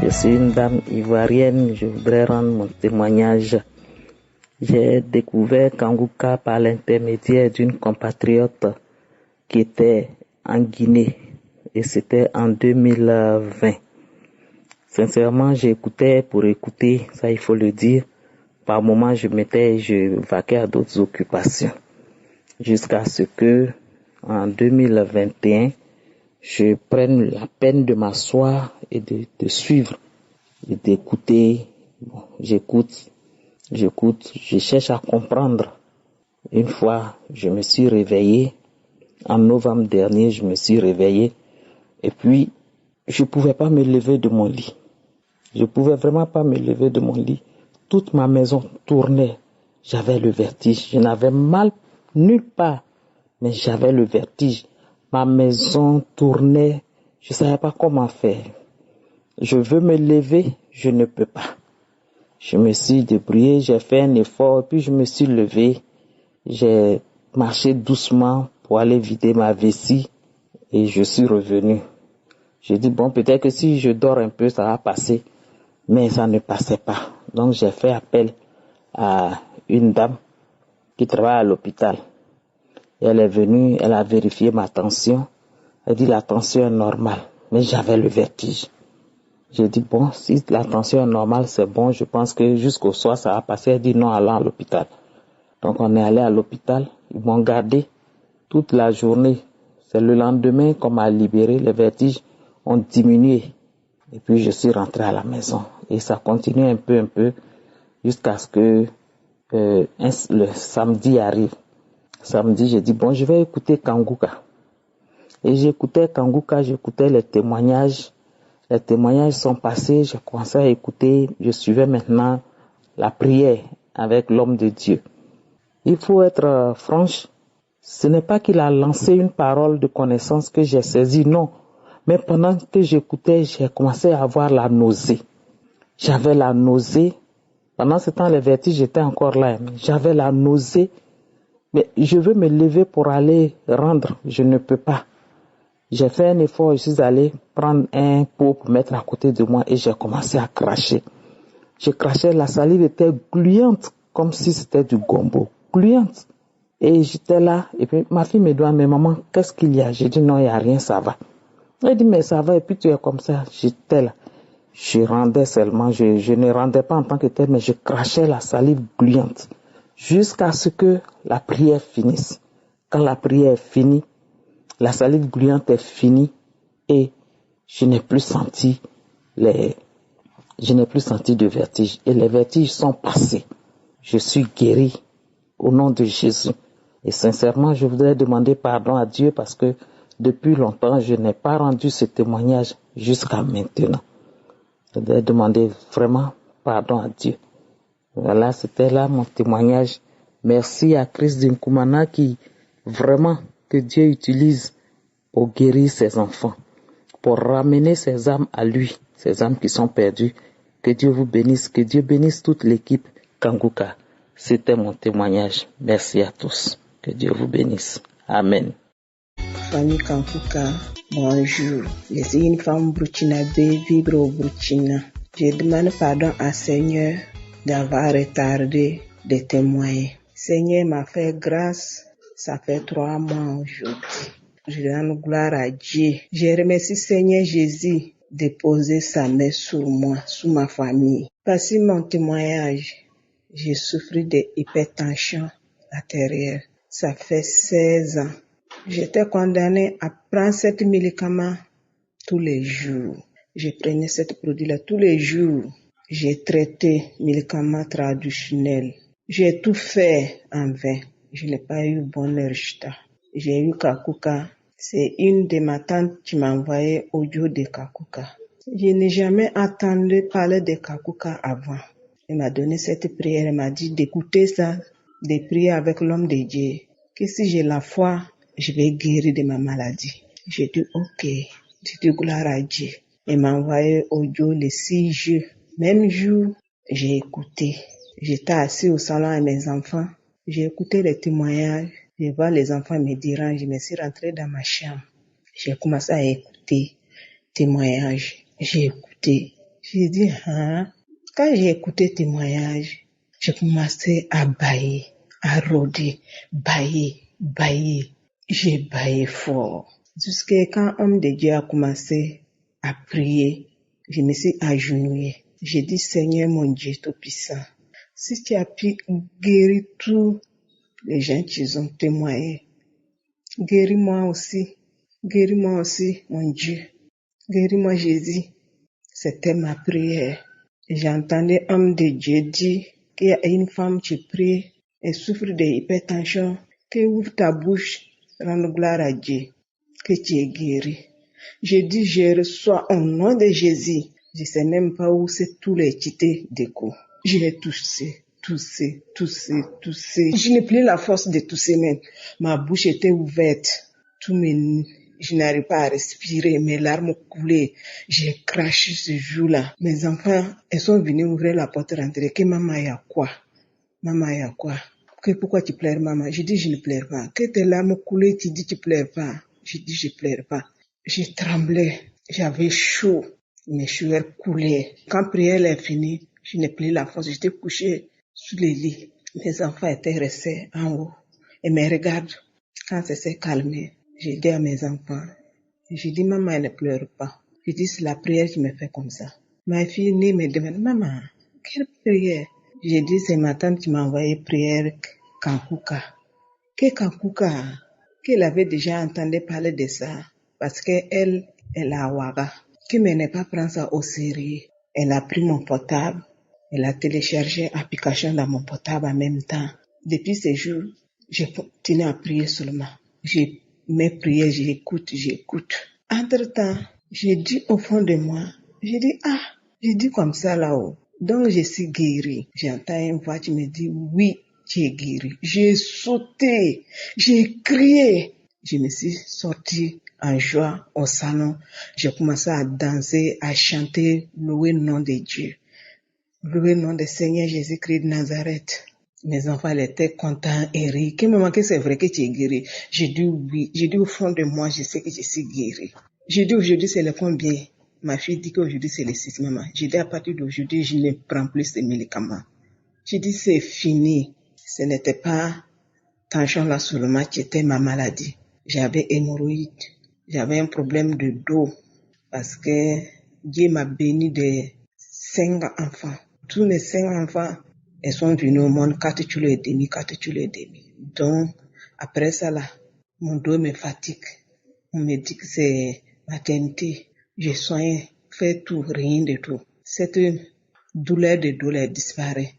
Je suis une dame ivoirienne, je voudrais rendre mon témoignage. J'ai découvert Kanguka par l'intermédiaire d'une compatriote qui était en Guinée et c'était en 2020. Sincèrement, j'écoutais pour écouter, ça il faut le dire. Par moments, je vaquais à d'autres occupations. Jusqu'à ce que, en 2021, je prenne la peine de m'asseoir et de suivre et d'écouter. Bon, j'écoute, je cherche à comprendre. Une fois, je me suis réveillé. En novembre dernier, je me suis réveillé. Et puis, je pouvais pas me lever de mon lit. Je pouvais vraiment pas me lever de mon lit. Toute ma maison tournait. J'avais le vertige. Je n'avais mal nulle part, mais j'avais le vertige. Ma maison tournait. Je savais pas comment faire. Je veux me lever, je ne peux pas. Je me suis débrouillé, j'ai fait un effort, puis je me suis levé. J'ai marché doucement pour aller vider ma vessie et je suis revenu. J'ai dit, bon, peut-être que si je dors un peu, ça va passer. Mais ça ne passait pas. Donc j'ai fait appel à une dame qui travaille à l'hôpital. Elle est venue, elle a vérifié ma tension. Elle dit la tension est normale, mais j'avais le vertige. J'ai dit bon, si la tension est normale, c'est bon, je pense que jusqu'au soir ça va passer. Elle dit non, allons à l'hôpital. Donc on est allé à l'hôpital, ils m'ont gardé toute la journée. C'est le lendemain qu'on m'a libéré, les vertiges ont diminué. Et puis je suis rentré à la maison. Et ça continue un peu, jusqu'à ce que le samedi arrive. Samedi, j'ai dit, bon, je vais écouter Kanguka. Et j'écoutais Kanguka, j'écoutais les témoignages. Les témoignages sont passés, j'ai commencé à écouter. Je suivais maintenant la prière avec l'homme de Dieu. Il faut être franche. Ce n'est pas qu'il a lancé une parole de connaissance que j'ai saisie, non. Mais pendant que j'écoutais, j'ai commencé à avoir la nausée. J'avais la nausée. Pendant ce temps, les vertiges étaient encore là. J'avais la nausée. Mais je veux me lever pour aller rendre. Je ne peux pas. J'ai fait un effort. Je suis allé prendre un pot pour mettre à côté de moi et j'ai commencé à cracher. Je crachais. La salive était gluante comme si c'était du gombo. Gluante. Et j'étais là. Et puis ma fille me dit, mais maman, qu'est-ce qu'il y a? J'ai dit, non, il n'y a rien, ça va. Elle dit, mais ça va. Et puis tu es comme ça. J'étais là. Je rendais seulement, je ne rendais pas en tant que tel, mais je crachais la salive gluante jusqu'à ce que la prière finisse. Quand la prière est finie, la salive gluante est finie et je n'ai plus senti de vertige. Et les vertiges sont passés. Je suis guéri au nom de Jésus. Et sincèrement, je voudrais demander pardon à Dieu parce que depuis longtemps, je n'ai pas rendu ce témoignage jusqu'à maintenant. Je voudrais demander vraiment pardon à Dieu. Voilà, c'était là mon témoignage. Merci à Christ Dinkoumana qui, vraiment, que Dieu utilise pour guérir ses enfants, pour ramener ses âmes à lui, ces âmes qui sont perdues. Que Dieu vous bénisse, que Dieu bénisse toute l'équipe Kanguka. C'était mon témoignage. Merci à tous. Que Dieu vous bénisse. Amen. Famille Kanguka, bonjour. Je suis une femme burkinabé vivre au Burkina. Je demande pardon à Seigneur d'avoir retardé de témoigner. Seigneur m'a fait grâce, ça fait 3 mois aujourd'hui. Je donne gloire à Dieu. Je remercie Seigneur Jésus de poser sa main sur moi, sur ma famille. Voici mon témoignage. J'ai souffert de hypertension artérielle. Ça fait 16 ans. J'étais condamnée à prendre cet médicament tous les jours. Je prenais ce produit-là tous les jours. J'ai traité médicaments traditionnels. J'ai tout fait en vain. Je n'ai pas eu bon résultat. J'ai eu Kakuka. C'est une de ma tantes qui m'a envoyé audio de Kakuka. Je n'ai jamais entendu parler de Kakuka avant. Elle m'a donné cette prière. Elle m'a dit d'écouter ça, de prier avec l'homme de Dieu. Que si j'ai la foi, je vais guérir de ma maladie. J'ai dit ok. J'ai dit gloire à Dieu. Elle m'a envoyé audio le 6 juin. Même jour, j'ai écouté. J'étais assis au salon avec mes enfants. J'ai écouté les témoignages. Je vois les enfants me dérangent. Je me suis rentrée dans ma chambre. J'ai commencé à écouter témoignages. J'ai écouté. J'ai dit, hein? Quand j'ai écouté le témoignage, j'ai commencé à bailler, à rôder, bailler. J'ai baillé fort. Jusqu'à quand homme de Dieu a commencé à prier, je me suis agenouillée. J'ai dit, Seigneur mon Dieu Tout-Puissant, si tu as pu guérir tous les gens qui ont témoigné, guéris-moi aussi, mon Dieu, guéris-moi Jésus. C'était ma prière. J'entendais homme de Dieu dire qu'il y a une femme qui prie et souffre d'hypertension, que ouvre ta bouche, rends gloire à Dieu, que tu es guéri. Je dis, je reçois au nom de Jésus. Je sais même pas où c'est tous les tités d'écho. Je l'ai toussé. Je n'ai plus la force de tousser même. Ma bouche était ouverte. Je n'arrive pas à respirer, mes larmes coulaient. J'ai craché ce jour-là. Mes enfants, ils sont venus ouvrir la porte et rentrer. Que maman, y a quoi? Maman, y a quoi? Que pourquoi tu pleures, maman? Je dis, je ne pleure pas. Que tes larmes coulaient, tu dis, tu pleures pas. Je dis, je pleure pas. J'ai tremblé. J'avais chaud. Mes sueurs coulaient. Quand prière est finie, je n'ai plus la force. J'étais couchée sous le lit. Mes enfants étaient restés en haut. Et me regardent. Quand ça s'est calmé, j'ai dit à mes enfants, j'ai dit, maman, ne pleure pas. J'ai dit, c'est la prière qui me fait comme ça. Ma fille née me demande, maman, quelle prière? J'ai dit, c'est ma tante qui m'a envoyé prière Kankuka. Que Kankuka? Qu'elle avait déjà entendu parler de ça. Parce qu'elle est à Ouaga. Qui ne n'est pas prendre ça au sérieux. Elle a pris mon portable. Elle a téléchargé l'application dans mon portable en même temps. Depuis ce jour, je continue à prier seulement. J'ai mes prières, j'écoute. Entre-temps, j'ai dit au fond de moi, j'ai dit comme ça là-haut. Donc je suis guérie. J'entends une voix qui me dit, oui, tu es guérie. J'ai sauté, j'ai crié. Je me suis sortie en joie au salon. J'ai commencé à danser, à chanter, louer le nom de Dieu. Louer le nom du Seigneur Jésus-Christ de Nazareth. Mes enfants étaient contents et rient. Que maman, que c'est vrai que tu es guéri? J'ai dit oui. J'ai dit au fond de moi, je sais que je suis guéri. J'ai dit aujourd'hui c'est le combien? Ma fille dit qu'aujourd'hui c'est le 6, maman. J'ai dit à partir d'aujourd'hui, je ne prends plus ces médicaments. J'ai dit c'est fini. Ce n'était pas tension là seulement qui était ma maladie. J'avais hémorroïde. J'avais un problème de dos. Parce que Dieu m'a béni de 5 enfants. Tous mes 5 enfants, elles sont venus au monde 4 kilos et demi. Donc, après ça là, mon dos me fatigue. On me dit que c'est maternité. Je soigne, fais tout, rien de tout. Cette douleur disparaît.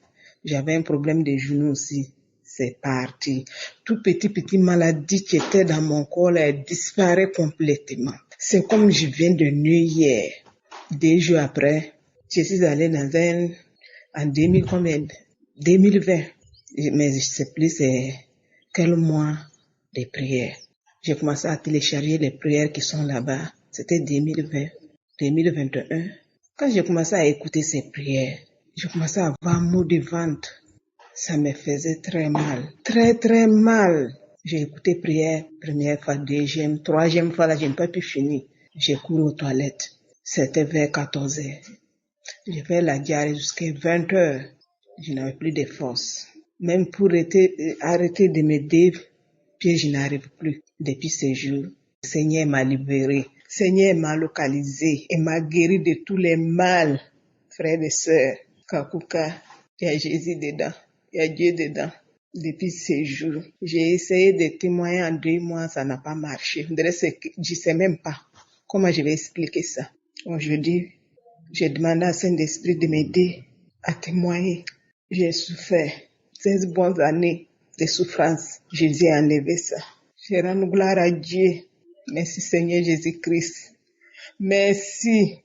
J'avais un problème de genou aussi. C'est parti. Tout petit maladie qui était dans mon corps là, elle disparaît complètement. C'est comme je viens de nuit hier. 2 jours après, je suis allée en 2020. Mais je sais plus c'est quel mois de prière. J'ai commencé à télécharger les prières qui sont là-bas. C'était 2020, 2021. Quand j'ai commencé à écouter ces prières, j'ai commencé à avoir maux de ventre. Ça me faisait très mal. Très mal. J'ai écouté prière, première fois, deuxième, troisième fois, là, je n'ai pas pu finir. J'ai couru aux toilettes. C'était vers 14 heures. J'ai fait la diarrhée jusqu'à 20 heures. Je n'avais plus de force. Même pour arrêter de me puis je n'arrive plus. Depuis ce jour, le Seigneur m'a libéré. Le Seigneur m'a localisé et m'a guéri de tous les mal. Frères et sœurs, Kakuka, il y a Jésus dedans. Il y a Dieu dedans. Depuis ces jours, j'ai essayé de témoigner en 2 mois, ça n'a pas marché. Je sais même pas comment je vais expliquer ça. Aujourd'hui, j'ai demandé à Saint-Esprit de m'aider à témoigner. J'ai souffert 16 bonnes années de souffrance. Jésus a enlevé ça. Je rends gloire à Dieu. Merci Seigneur Jésus-Christ. Merci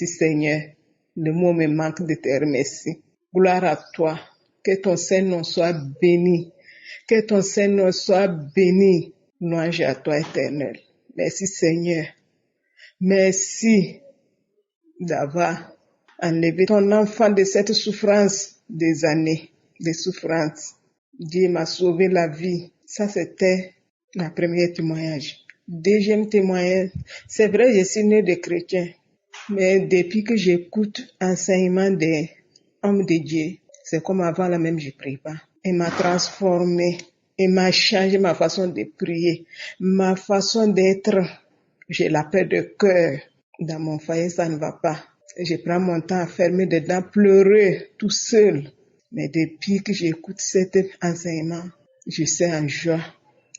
Seigneur. Le mot me manque de te remercier. Gloire à toi. Que ton Saint-Nom soit béni. Que ton Saint-Nom soit béni. Louange à toi éternel. Merci Seigneur. Merci d'avoir enlevé ton enfant de cette souffrance des années de souffrance. Dieu m'a sauvé la vie. Ça, c'était ma première témoignage. Deuxième témoignage, c'est vrai, je suis né de chrétien. Mais depuis que j'écoute l'enseignement des hommes de Dieu, c'est comme avant là même je prie pas. Il m'a transformé, il m'a changé ma façon de prier, ma façon d'être. J'ai la paix de cœur. Dans mon foyer, ça ne va pas. Je prends mon temps à fermer dedans, pleurer tout seul. Mais depuis que j'écoute cet enseignement, je suis en joie,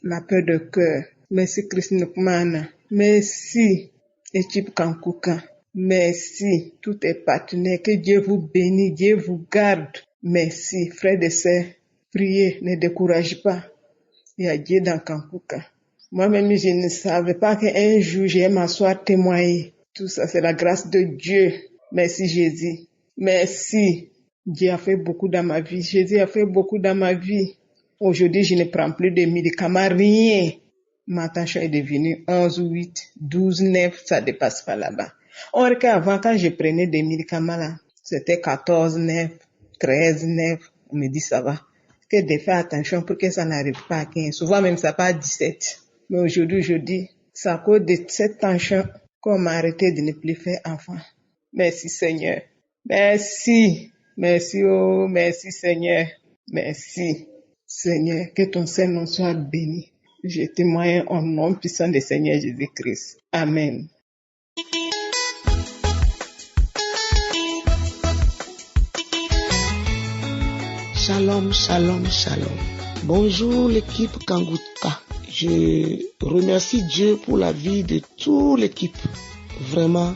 la paix de cœur. Merci Christ Nukmana. Merci équipe Kankuka. Merci tous tes partenaires. Que Dieu vous bénisse, Dieu vous garde. Merci frères et sœurs. Priez, ne découragez pas. Il y a Dieu dans Kankuka. Moi-même, je ne savais pas qu'un jour, j'ai m'asseoir témoigner. Tout ça, c'est la grâce de Dieu. Merci Jésus. Merci. Dieu a fait beaucoup dans ma vie. Jésus a fait beaucoup dans ma vie. Aujourd'hui, je ne prends plus de médicaments, rien. Ma tension est devenue 11, 8, 12, 9, ça dépasse pas là-bas. Or qu'avant, quand je prenais des médicaments là, c'était 14, 9, 13, 9. On me dit ça va. Que de faire attention pour que ça n'arrive pas à 15. Souvent même ça part à 17. Mais aujourd'hui, je dis, c'est à cause de cette tension qu'on m'a arrêté de ne plus faire enfant. Merci Seigneur. Merci. Merci, oh, merci Seigneur. Merci. Seigneur, que ton Saint-Nom soit béni. Je témoigne au nom puissant du Seigneur Jésus-Christ. Amen. Shalom, shalom, shalom. Bonjour l'équipe Kanguka. Je remercie Dieu pour la vie de toute l'équipe. Vraiment,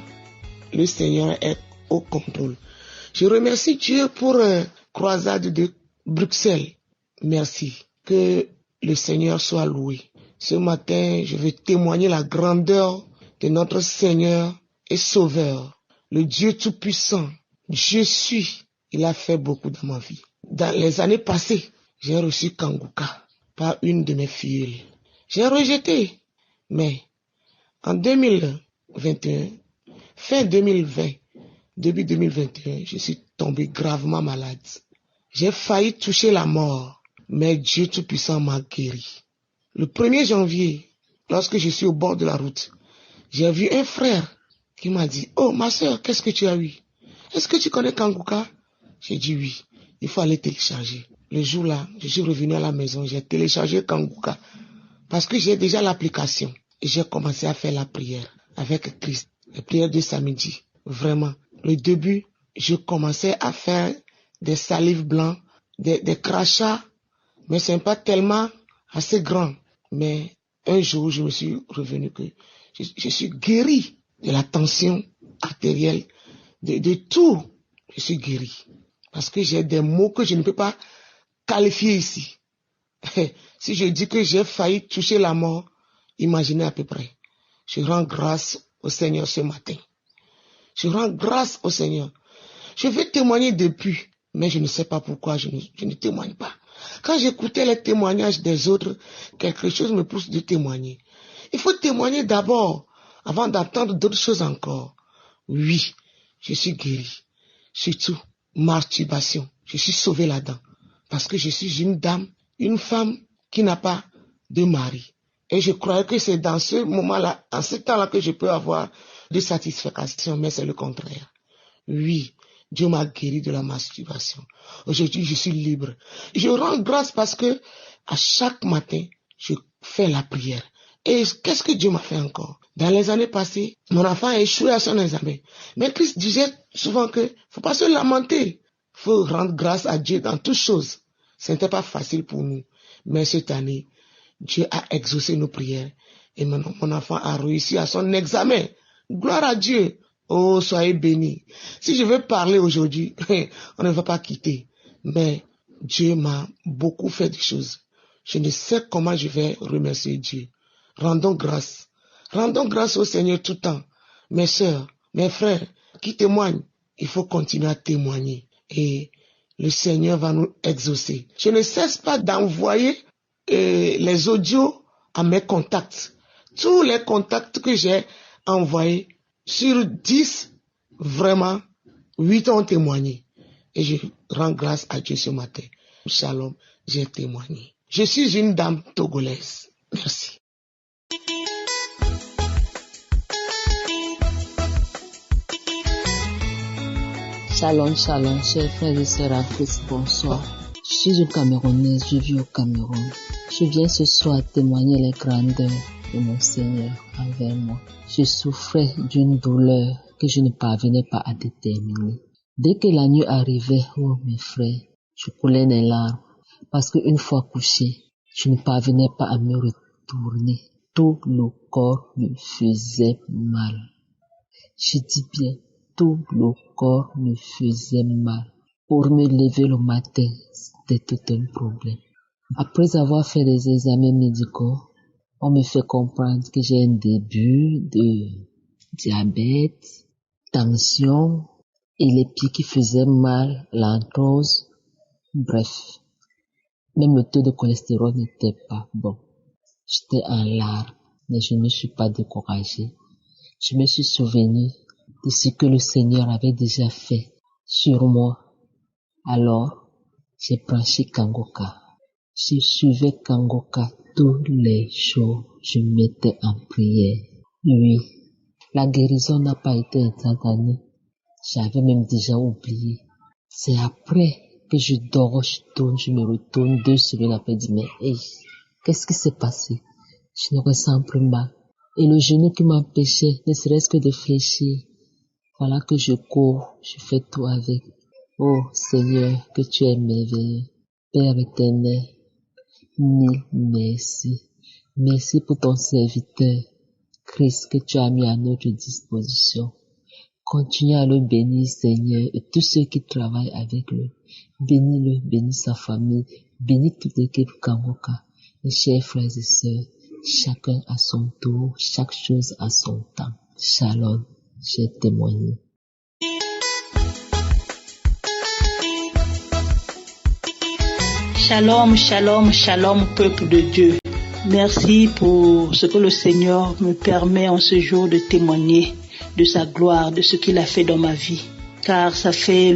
le Seigneur est au contrôle. Je remercie Dieu pour croisade de Bruxelles. Merci. Que le Seigneur soit loué. Ce matin, je vais témoigner la grandeur de notre Seigneur et Sauveur, le Dieu Tout-Puissant. Je suis. Il a fait beaucoup dans ma vie. Dans les années passées, j'ai reçu Kanguka par une de mes filles. J'ai rejeté. Mais en 2021, fin 2020, début 2021, je suis tombé gravement malade. J'ai failli toucher la mort, mais Dieu Tout-Puissant m'a guéri. Le 1er janvier, lorsque je suis au bord de la route, j'ai vu un frère qui m'a dit « Oh, ma soeur, qu'est-ce que tu as eu? Est-ce que tu connais Kanguka ?» J'ai dit oui. Il faut aller télécharger. Le jour-là, je suis revenu à la maison, j'ai téléchargé Kanguka parce que j'ai déjà l'application et j'ai commencé à faire la prière avec Christ, la prière de samedi. Vraiment, le début, je commençais à faire des salives blancs, des crachats, mais ce n'est pas tellement assez grand. Mais un jour, je me suis revenu que je suis guéri de la tension artérielle, de tout. Je suis guéri. Parce que j'ai des mots que je ne peux pas qualifier ici. Si je dis que j'ai failli toucher la mort, imaginez à peu près. Je rends grâce au Seigneur ce matin. Je rends grâce au Seigneur. Je vais témoigner depuis, mais je ne sais pas pourquoi je ne témoigne pas. Quand j'écoutais les témoignages des autres, quelque chose me pousse de témoigner. Il faut témoigner d'abord, avant d'entendre d'autres choses encore. Oui, je suis guéri. Surtout, masturbation. Je suis sauvé là-dedans. Parce que je suis une dame, une femme qui n'a pas de mari. Et je croyais que c'est dans ce moment-là, en ce temps-là que je peux avoir de satisfaction, mais c'est le contraire. Oui, Dieu m'a guéri de la masturbation. Aujourd'hui, je suis libre. Je rends grâce parce que à chaque matin, je fais la prière. Et qu'est-ce que Dieu m'a fait encore? Dans les années passées, mon enfant a échoué à son examen. Mais Christ disait souvent que faut pas se lamenter. Faut rendre grâce à Dieu dans toutes choses. Ce n'était pas facile pour nous. Mais cette année, Dieu a exaucé nos prières. Et maintenant, mon enfant a réussi à son examen. Gloire à Dieu. Oh, soyez bénis. Si je veux parler aujourd'hui, on ne va pas quitter. Mais Dieu m'a beaucoup fait des choses. Je ne sais comment je vais remercier Dieu. Rendons grâce. Rendons grâce au Seigneur tout le temps. Mes sœurs, mes frères qui témoignent, il faut continuer à témoigner. Et le Seigneur va nous exaucer. Je ne cesse pas d'envoyer les audios à mes contacts. Tous les contacts que j'ai envoyés, sur 10, vraiment, 8 ont témoigné. Et je rends grâce à Dieu ce matin. Shalom, j'ai témoigné. Je suis une dame togolaise. Merci. Shalom, shalom, chers frères et sœurs en Christ, bonsoir. Je suis une Camerounaise, je vis au Cameroun. Je viens ce soir témoigner les grandeurs de mon Seigneur envers moi. Je souffrais d'une douleur que je ne parvenais pas à déterminer. Dès que la nuit arrivait, oh mes frères, je coulais des larmes parce qu'une fois couché, je ne parvenais pas à me retourner. Tout le corps me faisait mal. Je dis bien, tout le corps me faisait mal. Pour me lever le matin, c'était tout un problème. Après avoir fait des examens médicaux, on me fait comprendre que j'ai un début de diabète, tension et les pieds qui faisaient mal, l'arthrose. Bref, même le taux de cholestérol n'était pas bon. J'étais en larmes, mais je ne me suis pas découragée. Je me suis souvenu de ce que le Seigneur avait déjà fait sur moi. Alors, j'ai branché Kangoka. Je suivais Kangoka tous les jours. Je me mettais en prière. Oui, la guérison n'a pas été instantanée. J'avais même déjà oublié. C'est après que je dors, je me retourne 2 semaines après, je dis, mais hey, qu'est-ce qui s'est passé? Je ne ressens plus mal. Et le genou qui m'empêchait, ne serait-ce que de fléchir. Voilà que je cours, je fais tout avec. Oh Seigneur, que tu es merveilleux. Père éternel, mille merci. Merci pour ton serviteur, Christ, que tu as mis à notre disposition. Continue à le bénir, Seigneur, et tous ceux qui travaillent avec lui. Bénis-le, bénis sa famille, bénis toute l'équipe Kangoka. Mes chers frères et sœurs, chacun à son tour, chaque chose à son temps. Shalom, j'ai témoigné. Shalom, shalom, shalom, peuple de Dieu. Merci pour ce que le Seigneur me permet en ce jour de témoigner de sa gloire, de ce qu'il a fait dans ma vie. Car ça fait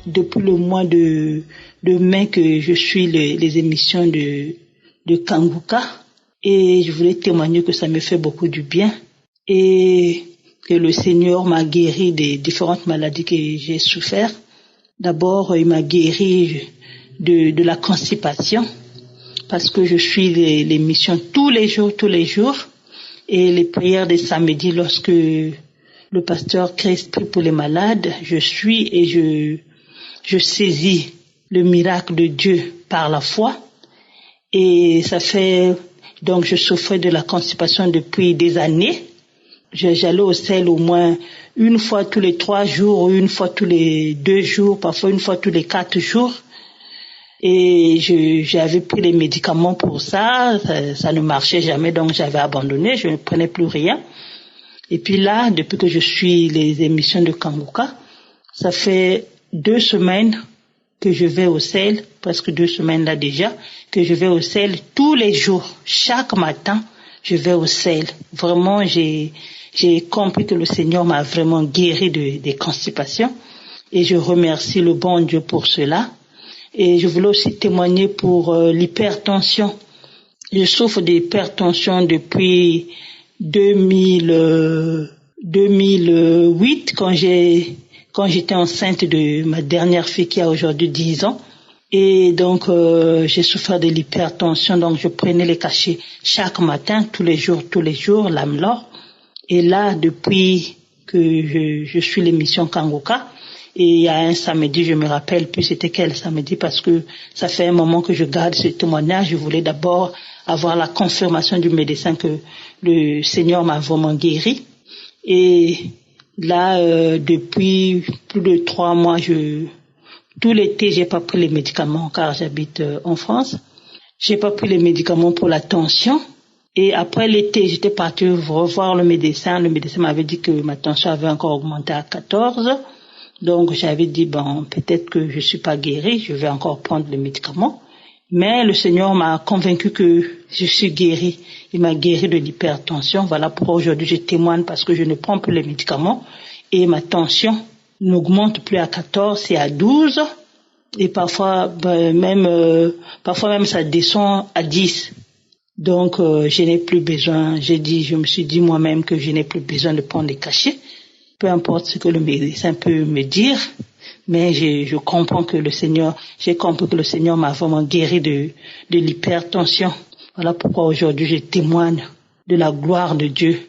depuis le mois de mai que je suis les émissions de Kangoka. Et je voulais témoigner que ça me fait beaucoup du bien. Et que le Seigneur m'a guéri des différentes maladies que j'ai souffert. D'abord, il m'a guéri de la constipation. Parce que je suis les missions tous les jours. Et les prières des samedis, lorsque le pasteur Christ prie pour les malades, je suis et je saisis le miracle de Dieu par la foi. Et ça fait, donc je souffrais de la constipation depuis des années. J'allais au sel au moins une fois tous les 3 jours, une fois tous les 2 jours, parfois une fois tous les 4 jours. Et j'avais pris les médicaments pour ça ne marchait jamais, donc j'avais abandonné, je ne prenais plus rien. Et puis là, depuis que je suis les émissions de Kangoka, ça fait 2 semaines que je vais au sel, presque 2 semaines là déjà, que je vais au sel tous les jours. Chaque matin, je vais au sel. Vraiment, j'ai compris que le Seigneur m'a vraiment guéri des constipations. Et je remercie le bon Dieu pour cela. Et je voulais aussi témoigner pour l'hypertension. Je souffre d'hypertension depuis 2008 quand j'étais enceinte de ma dernière fille qui a aujourd'hui 10 ans. Et donc j'ai souffert de l'hypertension, donc je prenais les cachets chaque matin, tous les jours, l'Amlor. Et là, depuis que je suis l'émission Kangoka, et il y a un samedi, je me rappelle plus c'était quel samedi parce que ça fait un moment que je garde ce témoignage. Je voulais d'abord avoir la confirmation du médecin que le Seigneur m'a vraiment guéri. Et là, depuis plus de 3 mois, tout l'été, j'ai pas pris les médicaments car j'habite en France. J'ai pas pris les médicaments pour la tension. Et après l'été, j'étais partie revoir le médecin. Le médecin m'avait dit que ma tension avait encore augmenté à 14. Donc j'avais dit, peut-être que je suis pas guérie, je vais encore prendre les médicaments. Mais le Seigneur m'a convaincu que je suis guérie. Il m'a guéri de l'hypertension. Voilà pourquoi aujourd'hui je témoigne parce que je ne prends plus les médicaments. Et ma tension n'augmente plus à 14, c'est à 12. Et parfois même ça descend à 10. Donc je n'ai plus besoin, je me suis dit moi-même que je n'ai plus besoin de prendre des cachets. Peu importe ce que le médecin peut me dire, Mais je comprends que le Seigneur, j'ai compris que le Seigneur m'a vraiment guéri de l'hypertension. Voilà pourquoi aujourd'hui je témoigne de la gloire de Dieu.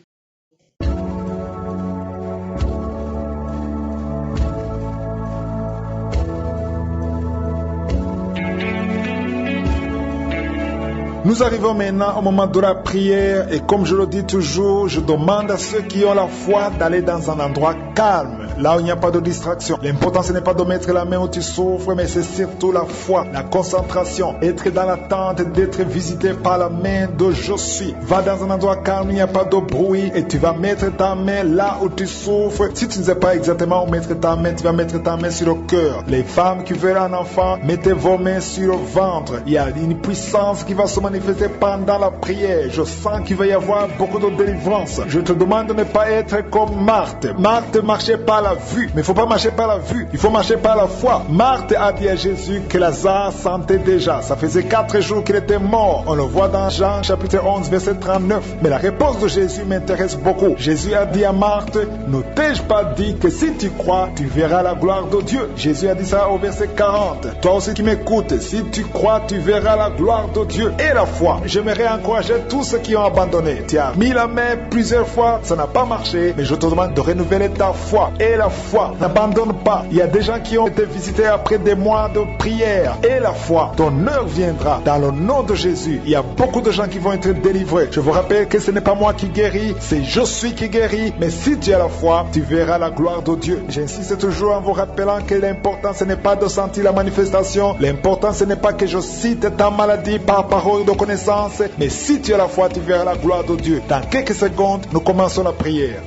Nous arrivons maintenant au moment de la prière et comme je le dis toujours, je demande à ceux qui ont la foi d'aller dans un endroit calme, là où il n'y a pas de distraction. L'important ce n'est pas de mettre la main où tu souffres, mais c'est surtout la foi, la concentration, être dans l'attente d'être visité par la main de je suis. Va dans un endroit calme, il n'y a pas de bruit et tu vas mettre ta main là où tu souffres. Si tu ne sais pas exactement où mettre ta main, tu vas mettre ta main sur le cœur. Les femmes qui veulent un enfant, mettez vos mains sur le ventre. Il y a une puissance qui va se manifester pendant la prière. Je sens qu'il va y avoir beaucoup de délivrance. Je te demande de ne pas être comme Marthe. Marthe marchait par la vue, mais il ne faut pas marcher par la vue, il faut marcher par la foi. Marthe a dit à Jésus que Lazare sentait déjà. Ça faisait 4 jours qu'il était mort. On le voit dans Jean chapitre 11 verset 39. Mais la réponse de Jésus m'intéresse beaucoup. Jésus a dit à Marthe, ne t'ai-je pas dit que si tu crois, tu verras la gloire de Dieu? Jésus a dit ça au verset 40. Toi aussi qui m'écoutes, si tu crois, tu verras la gloire de Dieu et la foi. J'aimerais encourager tous ceux qui ont abandonné. Tu as mis la main plusieurs fois, ça n'a pas marché, mais je te demande de renouveler ta foi. Et la foi, n'abandonne pas. Il y a des gens qui ont été visités après des mois de prière. Et la foi, ton heure viendra. Dans le nom de Jésus, il y a beaucoup de gens qui vont être délivrés. Je vous rappelle que ce n'est pas moi qui guéris, c'est je suis qui guéris. Mais si tu as la foi, tu verras la gloire de Dieu. J'insiste toujours en vous rappelant que l'important ce n'est pas de sentir la manifestation. L'important ce n'est pas que je cite ta maladie par parole de connaissance, mais si tu as la foi, tu verras la gloire de Dieu. Dans quelques secondes, nous commençons la prière.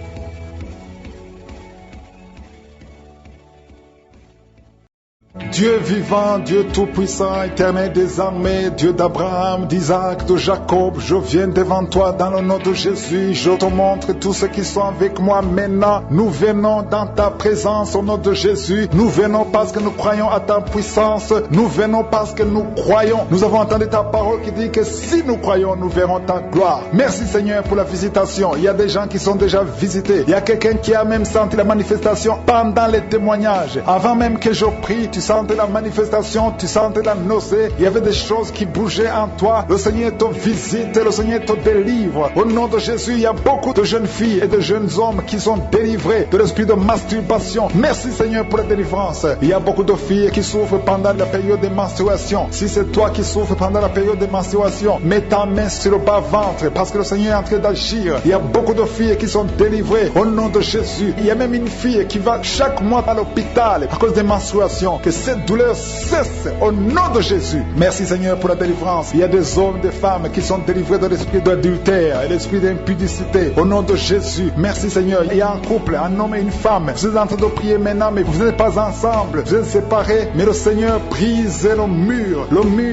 Dieu vivant, Dieu tout-puissant, éternel des armées, Dieu d'Abraham, d'Isaac, de Jacob, je viens devant toi dans le nom de Jésus. Je te montre tous ceux qui sont avec moi maintenant. Nous venons dans ta présence au nom de Jésus. Nous venons parce que nous croyons à ta puissance. Nous venons parce que nous croyons. Nous avons entendu ta parole qui dit que si nous croyons, nous verrons ta gloire. Merci Seigneur pour la visitation. Il y a des gens qui sont déjà visités. Il y a quelqu'un qui a même senti la manifestation pendant les témoignages. Avant même que je prie, tu sentais la manifestation, tu sentais la nausée, il y avait des choses qui bougeaient en toi. Le Seigneur te visite, le Seigneur te délivre. Au nom de Jésus, il y a beaucoup de jeunes filles et de jeunes hommes qui sont délivrés de l'esprit de masturbation. Merci Seigneur pour la délivrance. Il y a beaucoup de filles qui souffrent pendant la période de menstruation. Si c'est toi qui souffres pendant la période de menstruation, mets ta main sur le bas-ventre parce que le Seigneur est en train d'agir. Il y a beaucoup de filles qui sont délivrées au nom de Jésus. Il y a même une fille qui va chaque mois à l'hôpital à cause des menstruations. Que cette douleur cesse au nom de Jésus. Merci Seigneur pour la délivrance. Il y a des hommes, des femmes qui sont délivrés de l'esprit d'adultère et l'esprit d'impudicité au nom de Jésus. Merci Seigneur. Il y a un couple, un homme et une femme. Vous êtes en train de prier maintenant, mais vous n'êtes pas ensemble. Vous êtes séparés, mais le Seigneur brise le mur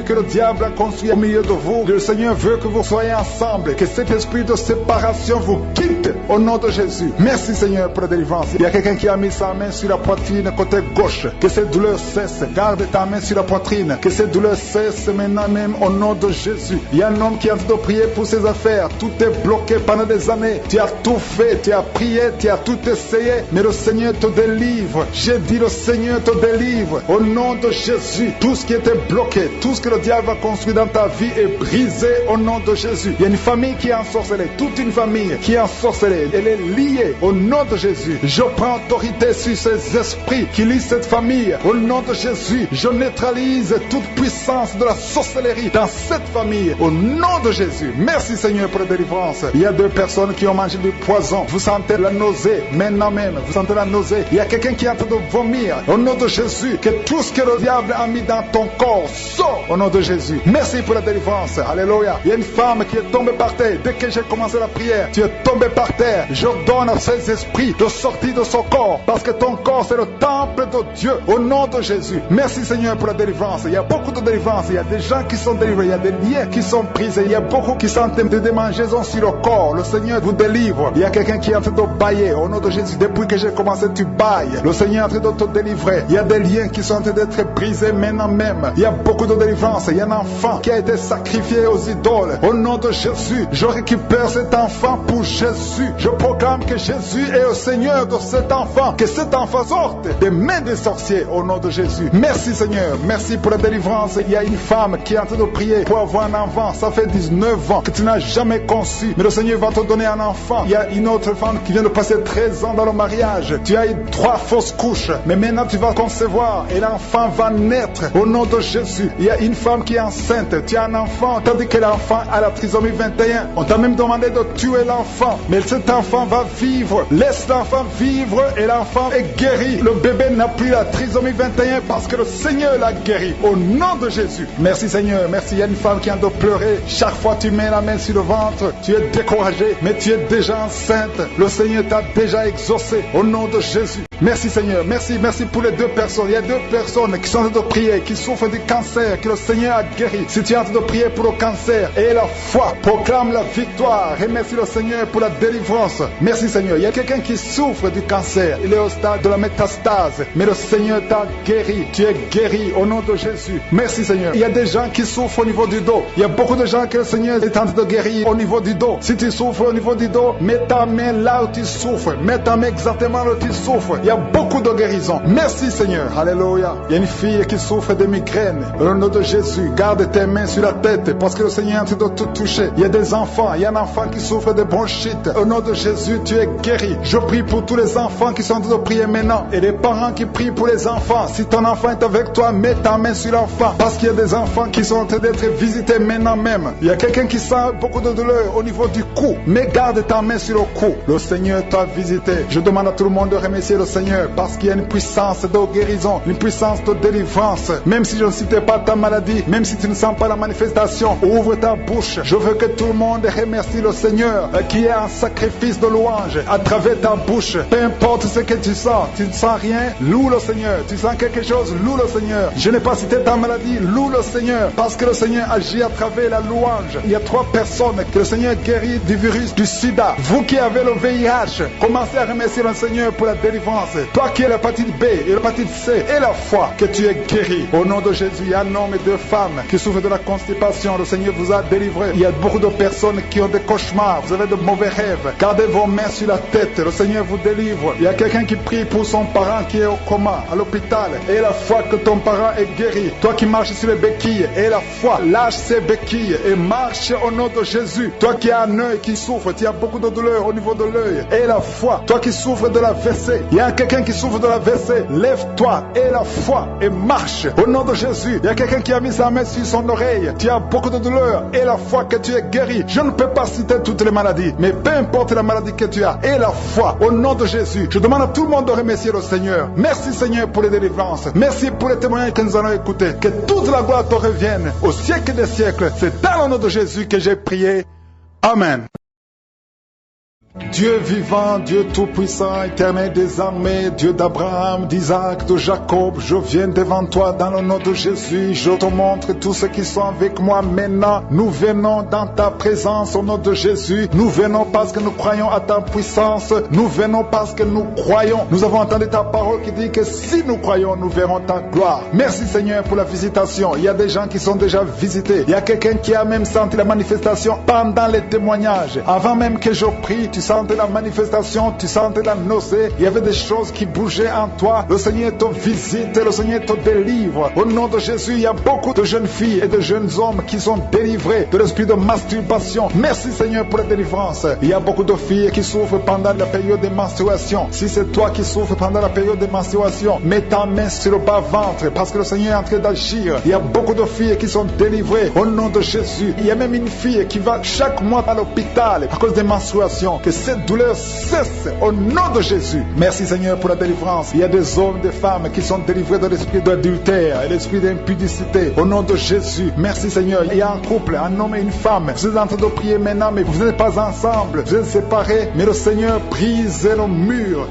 que le diable a construit au milieu de vous. Le Seigneur veut que vous soyez ensemble, que cet esprit de séparation vous quitte au nom de Jésus. Merci Seigneur pour la délivrance. Il y a quelqu'un qui a mis sa main sur la poitrine côté gauche. Que cette douleur cesse. Garde ta main sur la poitrine. Que cette douleur cesse maintenant même au nom de Jésus. Il y a un homme qui est en train de prier pour ses affaires. Tout est bloqué pendant des années. Tu as tout fait, tu as prié, tu as tout essayé. Mais le Seigneur te délivre. J'ai dit le Seigneur te délivre. Au nom de Jésus, tout ce qui était bloqué, tout ce que le diable a construit dans ta vie est brisé au nom de Jésus. Il y a une famille qui est ensorcelée. Toute une famille qui est ensorcelée. Elle est liée au nom de Jésus. Je prends autorité sur ces esprits qui lient cette famille. Au nom de Jésus, je neutralise toute puissance de la sorcellerie dans cette famille. Au nom de Jésus. Merci Seigneur pour la délivrance. Il y a 2 personnes qui ont mangé du poison. Vous sentez la nausée. Maintenant même, vous sentez la nausée. Il y a quelqu'un qui est en train de vomir. Au nom de Jésus, que tout ce que le diable a mis dans ton corps sort au nom de Jésus. Merci pour la délivrance. Alléluia. Il y a une femme qui est tombée par terre. Dès que j'ai commencé la prière, tu es tombé par terre. Je donne à ces esprits de sortir de son corps. Parce que ton corps, c'est le temple de Dieu. Au nom de Jésus. Jésus. Merci Seigneur pour la délivrance. Il y a beaucoup de délivrance. Il y a des gens qui sont délivrés. Il y a des liens qui sont brisés. Il y a beaucoup qui sont en train de démangeaisons sur le corps. Le Seigneur vous délivre. Il y a quelqu'un qui est en train de bailler. Au nom de Jésus, depuis que j'ai commencé, tu bailles. Le Seigneur est en train de te délivrer. Il y a des liens qui sont en train d'être brisés maintenant même. Il y a beaucoup de délivrance. Il y a un enfant qui a été sacrifié aux idoles. Au nom de Jésus, je récupère cet enfant pour Jésus. Je proclame que Jésus est le Seigneur de cet enfant. Que cet enfant sorte des mains des sorciers au nom de Jésus. Merci Seigneur. Merci pour la délivrance. Il y a une femme qui est en train de prier pour avoir un enfant. Ça fait 19 ans que tu n'as jamais conçu. Mais le Seigneur va te donner un enfant. Il y a une autre femme qui vient de passer 13 ans dans le mariage. Tu as eu 3 fausses couches. Mais maintenant tu vas concevoir et l'enfant va naître au nom de Jésus. Il y a une femme qui est enceinte. Tu as un enfant. Tandis que l'enfant a la trisomie 21. On t'a même demandé de tuer l'enfant. Mais cet enfant va vivre. Laisse l'enfant vivre et l'enfant est guéri. Le bébé n'a plus la trisomie 21 parce que le Seigneur l'a guéri. Au nom de Jésus. Merci Seigneur. Merci. Il y a une femme qui a de pleurer. Chaque fois tu mets la main sur le ventre, tu es découragé, mais tu es déjà enceinte. Le Seigneur t'a déjà exaucé. Au nom de Jésus. Merci Seigneur. Merci pour les 2 personnes. Il y a 2 personnes qui sont en train de prier, qui souffrent du cancer, que le Seigneur a guéri. Si tu es en train de prier pour le cancer, et la foi proclame la victoire. Remercie le Seigneur pour la délivrance. Merci Seigneur. Il y a quelqu'un qui souffre du cancer. Il est au stade de la métastase. Mais le Seigneur t'a guéri. Tu es guéri au nom de Jésus. Merci Seigneur. Il y a des gens qui souffrent au niveau du dos. Il y a beaucoup de gens que le Seigneur est en train de guérir au niveau du dos. Si tu souffres au niveau du dos, mets ta main là où tu souffres. Mets ta main exactement là où tu souffres. Il y a beaucoup de guérison. Merci Seigneur. Alléluia. Il y a une fille qui souffre de migraines. Au nom de Jésus, garde tes mains sur la tête parce que le Seigneur est en train de te toucher. Il y a des enfants. Il y a un enfant qui souffre de bronchite. Au nom de Jésus, tu es guéri. Je prie pour tous les enfants qui sont en train de prier maintenant et les parents qui prient pour les enfants. Si ton enfant est avec toi, mets ta main sur l'enfant parce qu'il y a des enfants qui sont en train d'être visités maintenant même. Il y a quelqu'un qui sent beaucoup de douleur au niveau du cou. Mais garde ta main sur le cou. Le Seigneur t'a visité. Je demande à tout le monde de remercier le Seigneur parce qu'il y a une puissance de guérison, une puissance de délivrance. Même si je ne citais pas ta maladie, même si tu ne sens pas la manifestation, ouvre ta bouche. Je veux que tout le monde remercie le Seigneur qui est un sacrifice de louange à travers ta bouche. Peu importe ce que tu sens, tu ne sens rien, loue le Seigneur. Tu sens quelque chose, loue le Seigneur. Je n'ai pas cité ta maladie, loue le Seigneur parce que le Seigneur agit à travers la louange. Il y a 3 personnes que le Seigneur guérit du virus du sida. Vous qui avez le VIH, commencez à remercier le Seigneur pour la délivrance. Toi qui as l'hépatite B et l'hépatite C et la foi, que tu es guéri. Au nom de Jésus, il y a un homme et 2 femmes qui souffrent de la constipation. Le Seigneur vous a délivré. Il y a beaucoup de personnes qui ont des cauchemars. Vous avez de mauvais rêves. Gardez vos mains sur la tête. Le Seigneur vous délivre. Il y a quelqu'un qui prie pour son parent qui est au coma, à l'hôpital. Et la foi que ton parent est guéri. Toi qui marches sur les béquilles, et la foi, lâche ces béquilles et marche au nom de Jésus. Toi qui as un œil qui souffre, tu as beaucoup de douleur au niveau de l'œil. Et la foi, toi qui souffres de la WC, il y a quelqu'un qui souffre de la WC, lève-toi et la foi et marche au nom de Jésus. Il y a quelqu'un qui a mis sa main sur son oreille, tu as beaucoup de douleur et la foi que tu es guéri. Je ne peux pas citer toutes les maladies, mais peu importe la maladie que tu as et la foi au nom de Jésus. Je demande à tout le monde de remercier le Seigneur. Merci Seigneur pour les délivrances. Merci pour les témoignages que nous allons écouter. Que toute la gloire te revienne au siècle des siècles. C'est dans le nom de Jésus que j'ai prié. Amen. Dieu vivant, Dieu tout-puissant, éternel des armées, Dieu d'Abraham, d'Isaac, de Jacob, je viens devant toi dans le nom de Jésus, je te montre tous ceux qui sont avec moi maintenant. Nous venons dans ta présence au nom de Jésus, nous venons parce que nous croyons à ta puissance, nous venons parce que nous croyons. Nous avons entendu ta parole qui dit que si nous croyons, nous verrons ta gloire. Merci Seigneur pour la visitation. Il y a des gens qui sont déjà visités. Il y a quelqu'un qui a même senti la manifestation pendant les témoignages. Avant même que je prie, tu sentais la manifestation, tu sentais la nausée, il y avait des choses qui bougeaient en toi. Le Seigneur te visite, le Seigneur te délivre. Au nom de Jésus, il y a beaucoup de jeunes filles et de jeunes hommes qui sont délivrés de l'esprit de masturbation. Merci Seigneur pour la délivrance. Il y a beaucoup de filles qui souffrent pendant la période de menstruation. Si c'est toi qui souffres pendant la période de menstruation, mets ta main sur le bas-ventre parce que le Seigneur est en train d'agir. Il y a beaucoup de filles qui sont délivrées au nom de Jésus. Il y a même une fille qui va chaque mois à l'hôpital à cause des menstruations. Que cette douleur cesse au nom de Jésus. Merci Seigneur pour la délivrance. Il y a des hommes, des femmes qui sont délivrés de l'esprit d'adultère et l'esprit d'impudicité au nom de Jésus. Merci Seigneur. Il y a un couple, un homme et une femme. Vous êtes en train de prier maintenant, mais vous n'êtes pas ensemble. Vous êtes séparés, mais le Seigneur brise le mur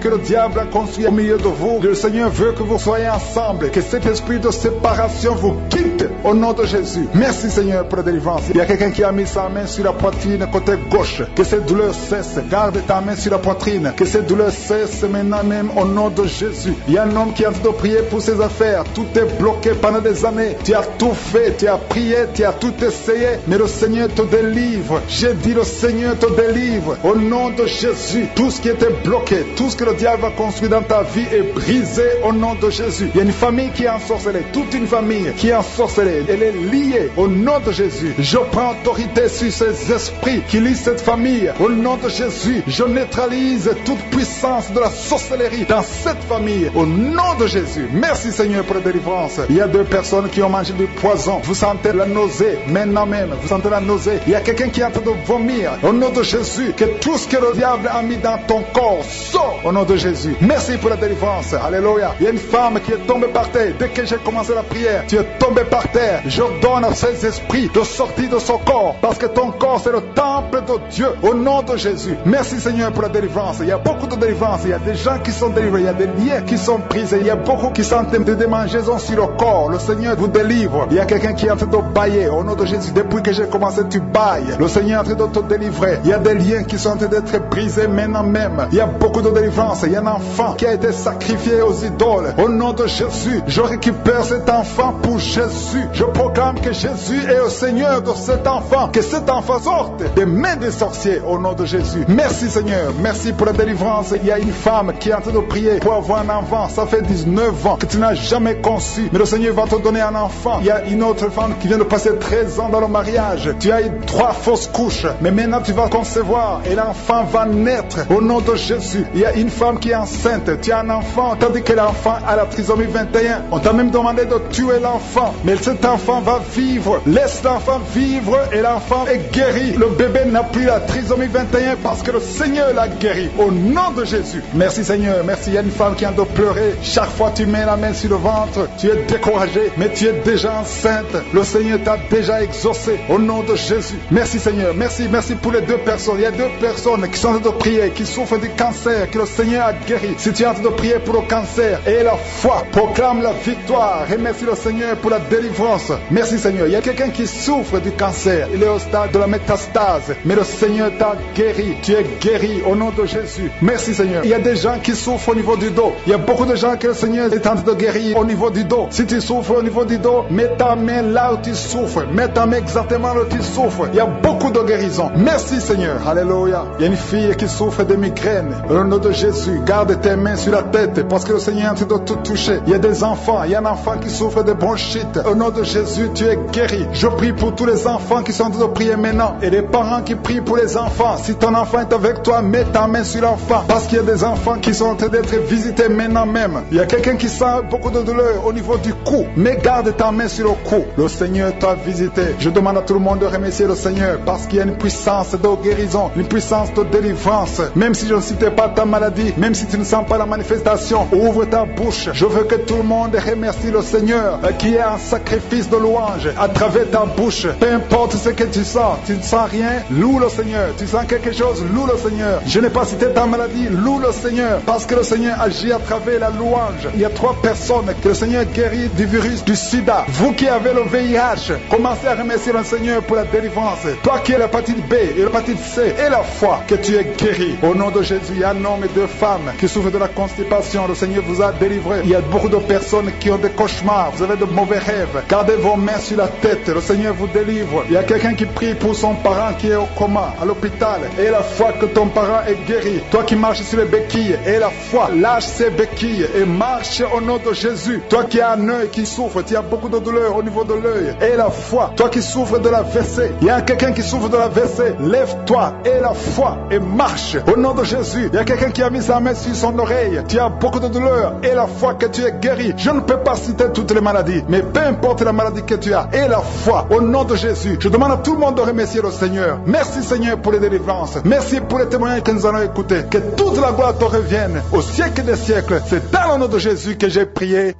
que le diable a construit au milieu de vous. Le Seigneur veut que vous soyez ensemble, que cet esprit de séparation vous quitte au nom de Jésus. Merci Seigneur pour la délivrance. Il y a quelqu'un qui a mis sa main sur la poitrine côté gauche. Que cette douleur cesse. Garde ta main sur la poitrine. Que cette douleur cesse maintenant même au nom de Jésus. Il y a un homme qui est en train de prier pour ses affaires. Tout est bloqué pendant des années. Tu as tout fait, tu as prié, tu as tout essayé, mais le Seigneur te délivre. J'ai dit le Seigneur te délivre au nom de Jésus. Tout ce qui était bloqué, tout ce que le diable a construit dans ta vie est brisé au nom de Jésus. Il y a une famille qui est ensorcelée, toute une famille qui est ensorcelée. Elle est liée au nom de Jésus. Je prends autorité sur ces esprits qui lient cette famille. Au nom de Jésus, je neutralise toute puissance de la sorcellerie dans cette famille. Au nom de Jésus. Merci Seigneur pour la délivrance. Il y a 2 personnes qui ont mangé du poison. Vous sentez la nausée maintenant même. Vous sentez la nausée. Il y a quelqu'un qui est en train de vomir. Au nom de Jésus, que tout ce que le diable a mis dans ton corps sort au nom de Jésus. Merci pour la délivrance. Alléluia. Il y a une femme qui est tombée par terre. Dès que j'ai commencé la prière, tu es tombé par terre. Je donne à ces esprits de sortir de son corps, parce que ton corps c'est le temple de Dieu au nom de Jésus. Merci Seigneur pour la délivrance. Il y a beaucoup de délivrance. Il y a des gens qui sont délivrés. Il y a des liens qui sont brisés. Il y a beaucoup qui sont de démangeaisons sur le corps. Le Seigneur vous délivre. Il y a quelqu'un qui est en train de bailler au nom de Jésus. Depuis que j'ai commencé, tu bailles. Le Seigneur est en train de te délivrer. Il y a des liens qui sont en train d'être brisés maintenant même. Il y a beaucoup de délivrance. Il y a un enfant qui a été sacrifié aux idoles. Au nom de Jésus, je récupère cet enfant pour Jésus. Je proclame que Jésus est le Seigneur de cet enfant. Que cet enfant sorte des mains des sorciers au nom de Jésus. Merci Seigneur. Merci pour la délivrance. Il y a une femme qui est en train de prier pour avoir un enfant. Ça fait 19 ans que tu n'as jamais conçu. Mais le Seigneur va te donner un enfant. Il y a une autre femme qui vient de passer 13 ans dans le mariage. Tu as eu 3 fausses couches. Mais maintenant tu vas concevoir et l'enfant va naître au nom de Jésus. Il y a une femme qui est enceinte. Tu as un enfant tandis que l'enfant a la trisomie 21. On t'a même demandé de tuer l'enfant. Mais cet enfant va vivre. Laisse l'enfant vivre et l'enfant est guéri. Le bébé n'a plus la trisomie 21 parce que le Seigneur l'a guéri. Au nom de Jésus. Merci Seigneur. Merci. Il y a une femme qui a de pleurer. Chaque fois tu mets la main sur le ventre, tu es découragé, mais tu es déjà enceinte. Le Seigneur t'a déjà exaucé. Au nom de Jésus. Merci Seigneur. Merci. Merci pour les 2 personnes. Il y a 2 personnes qui sont en train de prier, qui souffrent du cancer, que le Seigneur a guéri. Si tu es en train de prier pour le cancer et la foi, proclame la victoire. Remercie le Seigneur pour la délivrance. Merci Seigneur. Il y a quelqu'un qui souffre du cancer. Il est au stade de la métastase, mais le Seigneur t'a guéri. Tu es guéri au nom de Jésus. Merci Seigneur. Il y a des gens qui souffrent au niveau du dos. Il y a beaucoup de gens que le Seigneur est en train de guérir au niveau du dos. Si tu souffres au niveau du dos, mets ta main là où tu souffres. Mets ta main exactement là où tu souffres. Il y a beaucoup de guérisons. Merci Seigneur. Alléluia. Il y a une fille qui souffre de migraines. Au nom de Jésus, garde tes mains sur la tête parce que le Seigneur est en train de te toucher. Il y a des enfants. Il y a un enfant qui souffre de bronchite. Au nom de Jésus, tu es guéri. Je prie pour tous les enfants qui sont en train de prier maintenant et les parents qui prient pour les enfants. Si ton enfant est avec toi, mets ta main sur l'enfant parce qu'il y a des enfants qui sont en train d'être visités maintenant même. Il y a quelqu'un qui sent beaucoup de douleur au niveau du cou, mais garde ta main sur le cou. Le Seigneur t'a visité. Je demande à tout le monde de remercier le Seigneur parce qu'il y a une puissance de guérison, une puissance de délivrance. Même si je ne citais pas ta maladie, même si tu ne sens pas la manifestation, ouvre ta bouche. Je veux que tout le monde remercie le Seigneur qui est un sacrifice de louange à travers ta bouche. Peu importe ce que tu ne sens rien, loue le Seigneur. Tu sens quelque chose, loue le Seigneur. Je n'ai pas cité ta maladie, loue le Seigneur parce que le Seigneur agit à travers la louange. Il y a 3 personnes que le Seigneur guérit du virus du sida. Vous qui avez le VIH, commencez à remercier le Seigneur pour la délivrance. Toi qui as l'hépatite B et l'hépatite C et la foi, que tu es guéri. Au nom de Jésus, il y a un homme et 2 femmes qui souffrent de la constipation. Le Seigneur vous a délivré. Il y a beaucoup de personnes qui ont des cauchemars. Vous avez de mauvais rêves. Gardez vos mains sur la tête. Le Seigneur vous délivre. Il y a quelqu'un qui prie pour son parent qui est au coma, à l'hôpital. Et la foi que ton parent est guéri. Toi qui marches sur les béquilles, et la foi, lâche ces béquilles et marche au nom de Jésus. Toi qui as un œil qui souffre, tu as beaucoup de douleur au niveau de l'œil. Et la foi, toi qui souffres de la WC, il y a quelqu'un qui souffre de la WC, lève-toi et la foi et marche au nom de Jésus. Il y a quelqu'un qui a mis sa main sur son oreille, tu as beaucoup de douleur et la foi que tu es guéri. Je ne peux pas citer toutes les maladies, mais peu importe la maladie que tu as et la foi au nom de Jésus. Je demande à tout le monde de remercier le Seigneur. Merci Seigneur pour les délivrances. délivrance. Merci pour les témoignages que nous allons écouter. Que toute la gloire te revienne au siècle des siècles. C'est dans le nom de Jésus que j'ai prié.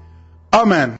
Amen.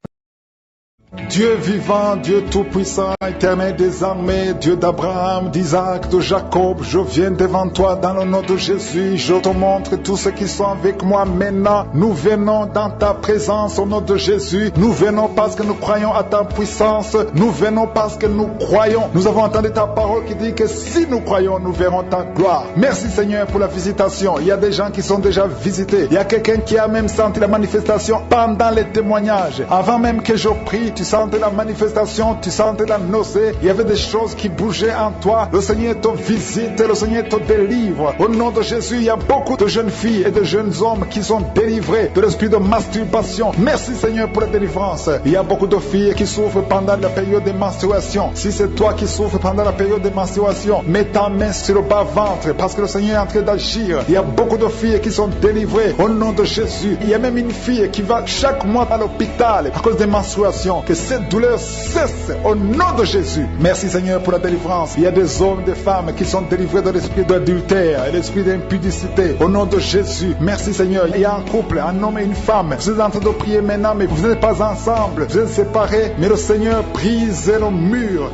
Dieu vivant, Dieu tout-puissant, éternel des armées, Dieu d'Abraham, d'Isaac, de Jacob, je viens devant toi dans le nom de Jésus. Je te montre tous ceux qui sont avec moi maintenant. Nous venons dans ta présence au nom de Jésus. Nous venons parce que nous croyons à ta puissance. Nous venons parce que nous croyons. Nous avons entendu ta parole qui dit que si nous croyons, nous verrons ta gloire. Merci Seigneur pour la visitation. Il y a des gens qui sont déjà visités. Il y a quelqu'un qui a même senti la manifestation pendant les témoignages. Avant même que je prie, tu sentais la manifestation, tu sentais la nausée, il y avait des choses qui bougeaient en toi. Le Seigneur te visite, le Seigneur te délivre. Au nom de Jésus, il y a beaucoup de jeunes filles et de jeunes hommes qui sont délivrés de l'esprit de masturbation. Merci Seigneur pour la délivrance. Il y a beaucoup de filles qui souffrent pendant la période de menstruation. Si c'est toi qui souffres pendant la période de menstruation, mets ta main sur le bas-ventre parce que le Seigneur est en train d'agir. Il y a beaucoup de filles qui sont délivrées au nom de Jésus. Il y a même une fille qui va chaque mois à l'hôpital à cause des menstruations. Que cette douleur cesse au nom de Jésus. Merci Seigneur pour la délivrance. Il y a des hommes et des femmes qui sont délivrés de l'esprit d'adultère et l'esprit d'impudicité au nom de Jésus. Merci Seigneur. Il y a un couple, un homme et une femme. Vous êtes en train de prier maintenant, mais vous n'êtes pas ensemble. Vous êtes séparés, mais le Seigneur brise le mur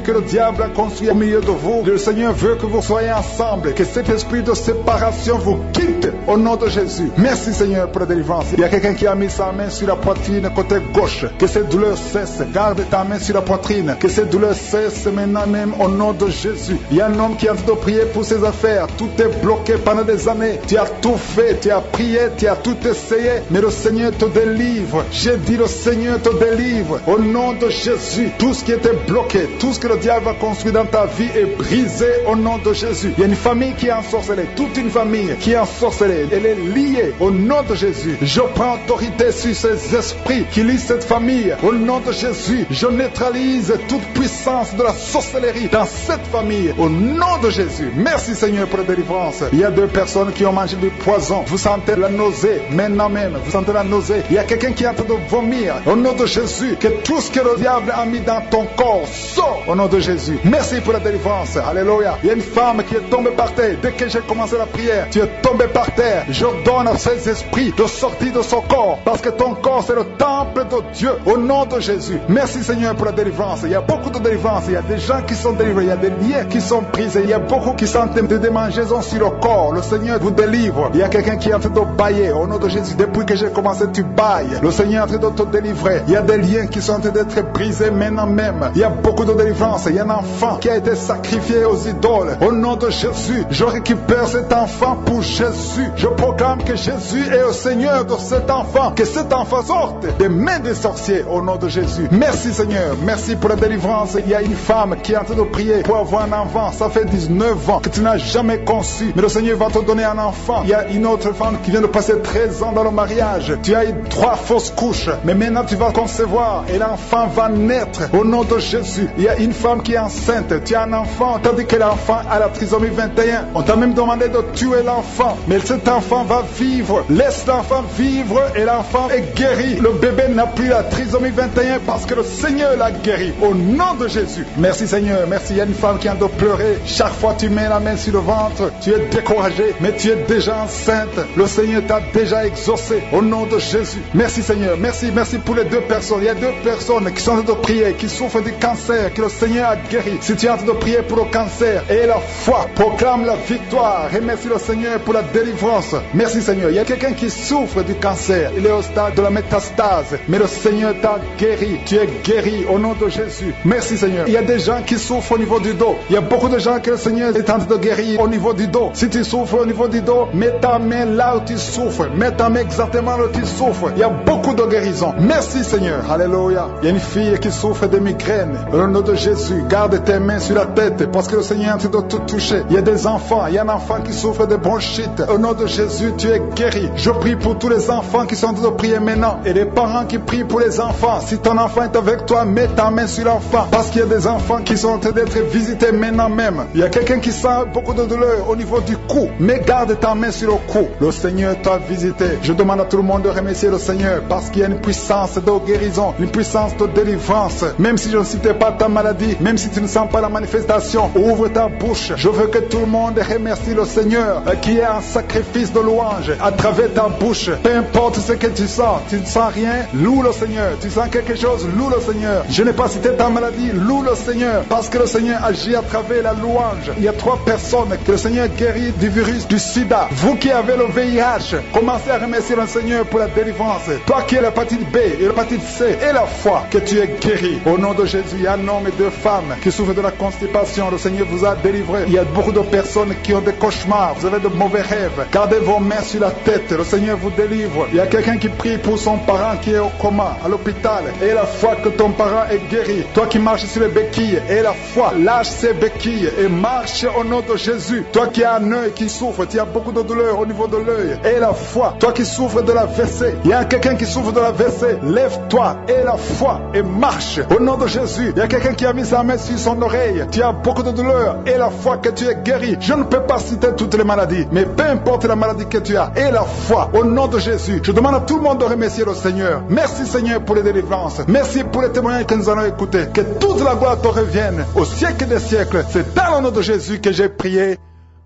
que le diable a construit au milieu de vous. Le Seigneur veut que vous soyez ensemble, que cet esprit de séparation vous quitte au nom de Jésus. Merci Seigneur pour la délivrance. Il y a quelqu'un qui a mis sa main sur la poitrine côté gauche. Que cette douleur cesse. Garde ta main sur la poitrine. Que cette douleur cesse maintenant même au nom de Jésus. Il y a un homme qui est en train de prier pour ses affaires. Tout est bloqué pendant des années. Tu as tout fait, tu as prié, tu as tout essayé. Mais le Seigneur te délivre. J'ai dit le Seigneur te délivre. Au nom de Jésus. Tout ce qui était bloqué, tout ce que le diable a construit dans ta vie est brisé au nom de Jésus. Il y a une famille qui est ensorcelée. Toute une famille qui est ensorcelée. Elle est liée au nom de Jésus. Je prends autorité sur ces esprits qui lient cette famille. Au nom de Jésus, je neutralise toute puissance de la sorcellerie dans cette famille. Au nom de Jésus. Merci Seigneur pour la délivrance. Il y a deux personnes qui ont mangé du poison. Vous sentez la nausée. Maintenant même, vous sentez la nausée. Il y a quelqu'un qui est en train de vomir. Au nom de Jésus, que tout ce que le diable a mis dans ton corps sort au nom de Jésus. Merci pour la délivrance. Alléluia. Il y a une femme qui est tombée par terre. Dès que j'ai commencé la prière, tu es tombé par terre. Je donne à ces esprits de sortir de son corps. Parce que ton corps, c'est le temple de Dieu. Au nom de Jésus. Merci Seigneur pour la délivrance. Il y a beaucoup de délivrance. Il y a des gens qui sont délivrés. Il y a des liens qui sont brisés. Il y a beaucoup qui sont de démangeaisons sur le corps. Le Seigneur vous délivre. Il y a quelqu'un qui est en train de bailler. Au nom de Jésus, depuis que j'ai commencé, tu bailles. Le Seigneur est en train de te délivrer. Il y a des liens qui sont en train d'être brisés maintenant même. Il y a beaucoup de délivrance. Il y a un enfant qui a été sacrifié aux idoles. Au nom de Jésus, je récupère cet enfant pour Jésus. Je proclame que Jésus est le Seigneur de cet enfant. Que cet enfant sorte des mains des sorciers au nom de Jésus. Merci Seigneur. Merci pour la délivrance. Il y a une femme qui est en train de prier pour avoir un enfant. Ça fait 19 ans que tu n'as jamais conçu. Mais le Seigneur va te donner un enfant. Il y a une autre femme qui vient de passer 13 ans dans le mariage. Tu as eu 3 fausses couches. Mais maintenant tu vas concevoir et l'enfant va naître au nom de Jésus. Il y a une femme qui est enceinte. Tu as un enfant tandis que l'enfant a la trisomie 21. On t'a même demandé de tuer l'enfant. Mais cet enfant va vivre. Laisse l'enfant vivre et l'enfant est guéri. Le bébé n'a plus la trisomie 21 parce que le Seigneur l'a guéri. Au nom de Jésus. Merci Seigneur. Merci. Il y a une femme qui a de pleurer. Chaque fois tu mets la main sur le ventre, tu es découragé, mais tu es déjà enceinte. Le Seigneur t'a déjà exaucé. Au nom de Jésus. Merci Seigneur. Merci. Merci pour les deux personnes. Il y a deux personnes qui sont en train de prier, qui souffrent du cancer, que le Seigneur a guéri. Si tu es en train de prier pour le cancer et la foi, proclame la victoire. Remercie le Seigneur pour la délivrance. Merci Seigneur. Il y a quelqu'un qui souffre du cancer. Il est au stade de la métastase. Mais le Seigneur t'a guéri. Tu es guéri au nom de Jésus. Merci Seigneur. Il y a des gens qui souffrent au niveau du dos. Il y a beaucoup de gens que le Seigneur est en train de guérir au niveau du dos. Si tu souffres au niveau du dos, mets ta main là où tu souffres. Mets ta main exactement là où tu souffres. Il y a beaucoup de guérison. Merci Seigneur. Alléluia. Il y a une fille qui souffre de migraines. Au nom de Jésus, garde tes mains sur la tête parce que le Seigneur est en train de tout toucher. Il y a des enfants. Il y a un enfant qui souffre de bronchite. Au nom de Jésus, tu es guéri. Je prie pour tous les enfants qui sont en train de prier maintenant et les parents qui prient pour les enfants. Si ton enfant est avec toi, mets ta main sur l'enfant. Parce qu'il y a des enfants qui sont en train d'être visités maintenant même. Il y a quelqu'un qui sent beaucoup de douleur au niveau du cou. Mais garde ta main sur le cou. Le Seigneur t'a visité. Je demande à tout le monde de remercier le Seigneur parce qu'il y a une puissance de guérison, une puissance de délivrance. Même si je ne citais pas ta maladie, même si tu ne sens pas la manifestation, ouvre ta bouche. Je veux que tout le monde remercie le Seigneur qui est un sacrifice de louange à travers ta bouche. Peu importe ce que tu ne sens rien, loue le Seigneur. Tu sens quelque chose, loue le Seigneur. Je n'ai pas cité ta maladie, loue le Seigneur parce que le Seigneur agit à travers la louange. Il y a 3 personnes que le Seigneur guérit du virus du sida. Vous qui avez le VIH, commencez à remercier le Seigneur pour la délivrance. Toi qui as l'hépatite B et l'hépatite C et la foi, que tu es guéri. Au nom de Jésus, il y a un homme et 2 femmes qui souffrent de la constipation. Le Seigneur vous a délivré. Il y a beaucoup de personnes qui ont des cauchemars. Vous avez de mauvais rêves. Gardez vos mains sur la tête. Le Seigneur vous délivre. Il y a quelqu'un qui prie pour son parent qui est au coma, à l'hôpital. Et la foi que ton parent est guéri. Toi qui marches sur les béquilles, et la foi, lâche ces béquilles et marche au nom de Jésus. Toi qui as un œil qui souffre, tu as beaucoup de douleur au niveau de l'œil. Et la foi, toi qui souffres de la WC, il y a quelqu'un qui souffre de la WC, lève-toi et la foi et marche au nom de Jésus. Il y a quelqu'un qui a mis sa main sur son oreille, tu as beaucoup de douleur et la foi que tu es guéri. Je ne peux pas citer toutes les maladies, mais peu importe la maladie que tu as et la foi au nom de Jésus. Je demande à tout le monde de remercier le Seigneur. Merci Seigneur pour les délivrances. Merci pour les témoignages que nous allons écouter. Que toute la gloire te revienne au siècle des siècles. C'est dans le nom de Jésus que j'ai prié.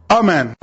Amen.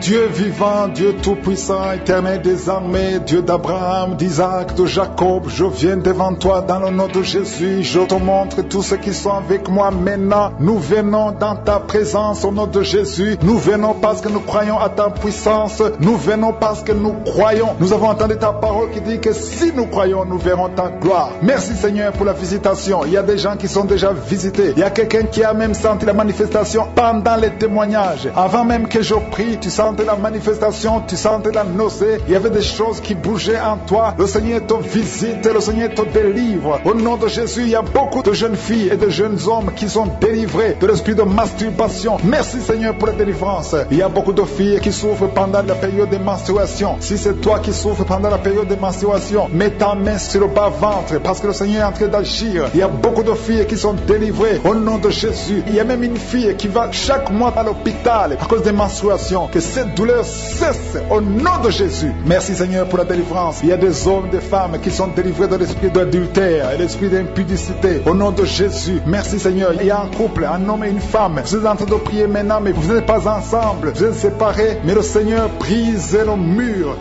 Dieu vivant, Dieu tout-puissant, éternel des armées, Dieu d'Abraham, d'Isaac, de Jacob, je viens devant toi dans le nom de Jésus, je te montre tous ceux qui sont avec moi maintenant. Nous venons dans ta présence au nom de Jésus, nous venons parce que nous croyons à ta puissance, nous venons parce que nous croyons. Nous avons entendu ta parole qui dit que si nous croyons, nous verrons ta gloire. Merci Seigneur pour la visitation. Il y a des gens qui sont déjà visités. Il y a quelqu'un qui a même senti la manifestation pendant les témoignages. Avant même que je prie, tu sentais la manifestation, tu sentais la nausée, il y avait des choses qui bougeaient en toi. Le Seigneur te visite, le Seigneur te délivre. Au nom de Jésus, il y a beaucoup de jeunes filles et de jeunes hommes qui sont délivrés de l'esprit de masturbation. Merci Seigneur pour la délivrance. Il y a beaucoup de filles qui souffrent pendant la période de menstruation. Si c'est toi qui souffres pendant la période de menstruation, mets ta main sur le bas-ventre parce que le Seigneur est en train d'agir. Il y a beaucoup de filles qui sont délivrées au nom de Jésus. Il y a même une fille qui va chaque mois à l'hôpital à cause des menstruations. Que cette douleur cesse au nom de Jésus. Merci Seigneur pour la délivrance. Il y a des hommes, des femmes qui sont délivrés de l'esprit d'adultère et l'esprit d'impudicité au nom de Jésus. Merci Seigneur. Il y a un couple, un homme et une femme. Vous êtes en train de prier maintenant, mais vous n'êtes pas ensemble. Vous êtes séparés, mais le Seigneur brise le mur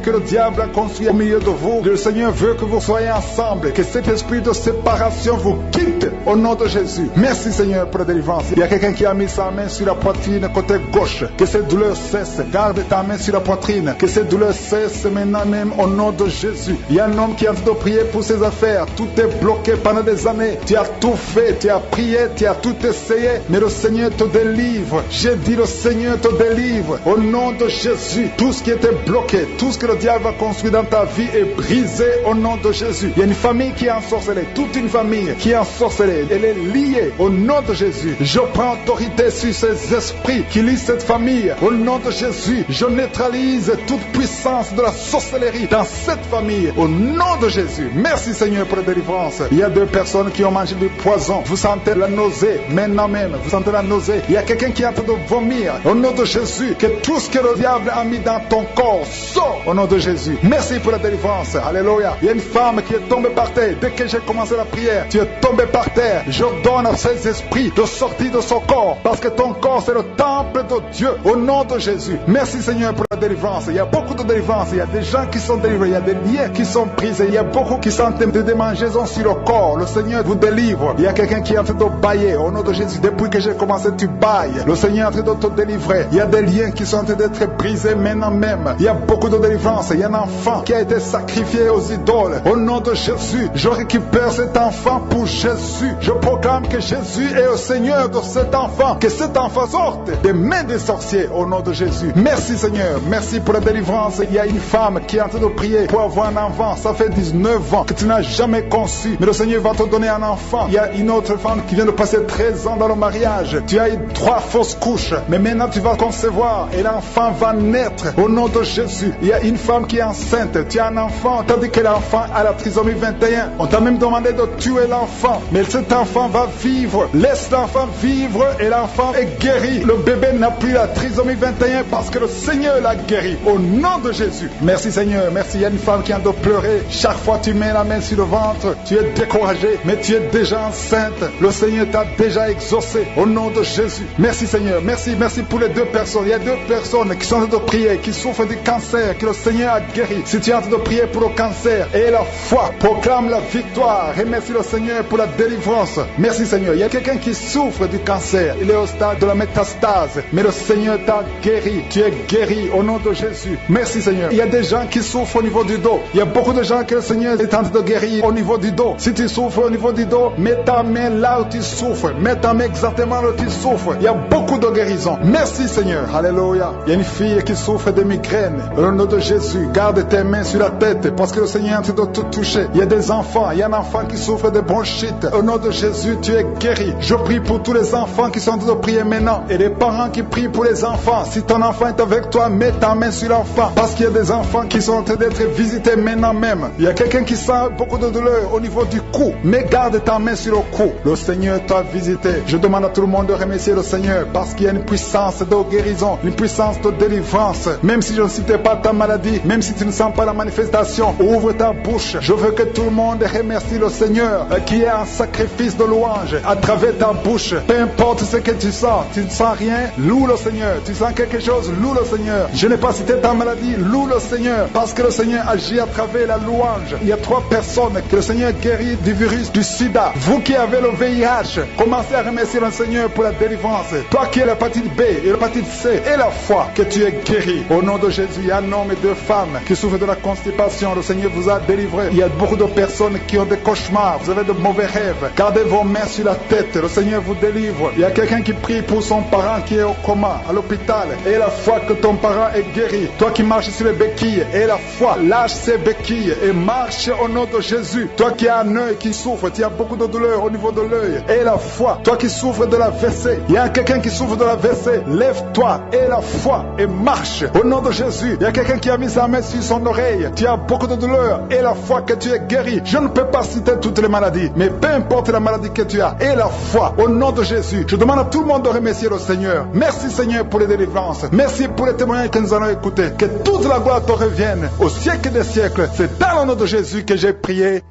que le diable a construit au milieu de vous. Le Seigneur veut que vous soyez ensemble, que cet esprit de séparation vous quitte au nom de Jésus. Merci Seigneur pour la délivrance. Il y a quelqu'un qui a mis sa main sur la poitrine côté gauche. Que cette douleur cesse. Garde ta main sur la poitrine. Que cette douleur cesse maintenant même au nom de Jésus. Il y a un homme qui est en train de prier pour ses affaires. Tout est bloqué pendant des années. Tu as tout fait, tu as prié, tu as tout essayé. Mais le Seigneur te délivre. J'ai dit le Seigneur te délivre. Au nom de Jésus. Tout ce qui était bloqué, tout ce que le diable a construit dans ta vie est brisé au nom de Jésus. Il y a une famille qui est ensorcelée. Toute une famille qui est ensorcelée. Elle est liée au nom de Jésus. Je prends autorité sur ces esprits qui lient cette famille. Au nom de Jésus, je neutralise toute puissance de la sorcellerie dans cette famille. Au nom de Jésus. Merci Seigneur pour la délivrance. Il y a 2 personnes qui ont mangé du poison. Vous sentez la nausée. Maintenant même, vous sentez la nausée. Il y a quelqu'un qui est en train de vomir. Au nom de Jésus, que tout ce que le diable a mis dans ton corps sort au nom de Jésus. Merci pour la délivrance. Alléluia. Il y a une femme qui est tombée par terre. Dès que j'ai commencé la prière, tu es tombé par terre. Je donne à ces esprits de sortir de son corps. Parce que ton corps c'est le temple de Dieu. Au nom de Jésus. Merci Seigneur pour la délivrance. Il y a beaucoup de délivrance. Il y a des gens qui sont délivrés. Il y a des liens qui sont brisés. Il y a beaucoup qui sont de démangeaisons sur le corps. Le Seigneur vous délivre. Il y a quelqu'un qui est en train de bailler. Au nom de Jésus, depuis que j'ai commencé, tu bailles. Le Seigneur est en train de te délivrer. Il y a des liens qui sont en train d'être brisés maintenant même. Il y a beaucoup de délivrance. Il y a un enfant qui a été sacrifié aux idoles. Au nom de Jésus, je récupère cet enfant pour Jésus. Je proclame que Jésus est le Seigneur de cet enfant. Que cet enfant sorte des mains des sorciers au nom de Jésus. Merci Seigneur. Merci pour la délivrance. Il y a une femme qui est en train de prier pour avoir un enfant. Ça fait 19 ans que tu n'as jamais conçu. Mais le Seigneur va te donner un enfant. Il y a une autre femme qui vient de passer 13 ans dans le mariage. Tu as eu 3 fausses couches. Mais maintenant tu vas concevoir et l'enfant va naître au nom de Jésus. Il y a une femme qui est enceinte. Tu as un enfant. Tandis que l'enfant a la trisomie 21. On t'a même demandé de tuer l'enfant. Mais cet enfant va vivre. Laisse l'enfant vivre et l'enfant est guéri. Le bébé n'a plus la trisomie 21 parce que le Seigneur l'a guéri. Au nom de Jésus. Merci Seigneur. Merci. Il y a une femme qui a de pleurer. Chaque fois que tu mets la main sur le ventre, tu es découragé. Mais tu es déjà enceinte. Le Seigneur t'a déjà exaucé. Au nom de Jésus. Merci Seigneur. Merci. Merci pour les 2 personnes. Il y a 2 personnes qui sont en train de prier, qui souffrent du cancer, que le Seigneur a guéri. Si tu es en train de prier pour le cancer et la foi, proclame la victoire. Remercie le Seigneur pour la délivrance. Merci Seigneur. Il y a quelqu'un qui souffre du cancer. Il est au stade de la métastase. Mais le Seigneur t'a guéri. Tu es guéri au nom de Jésus. Merci Seigneur. Il y a des gens qui souffrent au niveau du dos. Il y a beaucoup de gens que le Seigneur est en train de guérir au niveau du dos. Si tu souffres au niveau du dos, mets ta main là où tu souffres. Mets ta main exactement là où tu souffres. Il y a beaucoup de guérisons. Merci Seigneur. Alléluia. Il y a une fille qui souffre de migraines. Au nom de Jésus, garde tes mains sur la tête parce que le Seigneur est en train de te toucher. Il y a des enfants. Il y a un enfant qui souffre de bronchite. Au nom de Jésus, tu es guéri. Je prie pour tous les enfants qui sont en train de prier maintenant et les parents qui prient pour les enfants. Si ton enfant est avec toi, mets ta main sur l'enfant parce qu'il y a des enfants qui sont en train d'être visités maintenant même. Il y a quelqu'un qui sent beaucoup de douleur au niveau du cou, mais garde ta main sur le cou. Le Seigneur t'a visité. Je demande à tout le monde de remercier le Seigneur parce qu'il y a une puissance de guérison, une puissance de délivrance. Même si je ne citais pas ta maladie, même si tu ne sens pas la manifestation, ouvre ta bouche. Je veux que tout le monde remercie le Seigneur qui est un sacrifice de louange à travers ta bouche. Peu importe ce que tu sens ne sens rien, loue le Seigneur. Tu sens quelque chose, loue le Seigneur. Je n'ai pas cité ta maladie, loue le Seigneur parce que le Seigneur agit à travers la louange. Il y a 3 personnes que le Seigneur guérit du virus du sida. Vous qui avez le VIH, commencez à remercier le Seigneur pour la délivrance. Toi qui as l'hépatite B et l'hépatite C et la foi, que tu es guéri. Au nom de Jésus, il y a un homme et 2 femmes qui souffrent de la constipation. Le Seigneur vous a délivré. Il y a beaucoup de personnes qui ont des cauchemars. Vous avez de mauvais rêves. Gardez vos mains sur la tête. Le Seigneur vous délivre. Il y a quelqu'un qui prie pour son parent qui est au coma, à l'hôpital. Et la foi que ton parent est guéri. Toi qui marches sur les béquilles, et la foi, lâche ces béquilles et marche au nom de Jésus. Toi qui as un œil qui souffre, tu as beaucoup de douleur au niveau de l'œil. Et la foi, toi qui souffres de la WC, il y a quelqu'un qui souffre de la WC, lève-toi et la foi et marche au nom de Jésus. Il y a quelqu'un qui a mis sa main sur son oreille, tu as beaucoup de douleur et la foi que tu es guéri. Je ne peux pas citer toutes les maladies, mais peu importe la maladie que tu as, et la foi au nom de Jésus. Je demande à tout le monde de remercier le Seigneur. Merci Seigneur pour les délivrances. Merci pour les témoignages que nous allons écouter. Que toute la gloire te revienne au siècle des siècles. C'est dans le nom de Jésus que j'ai prié.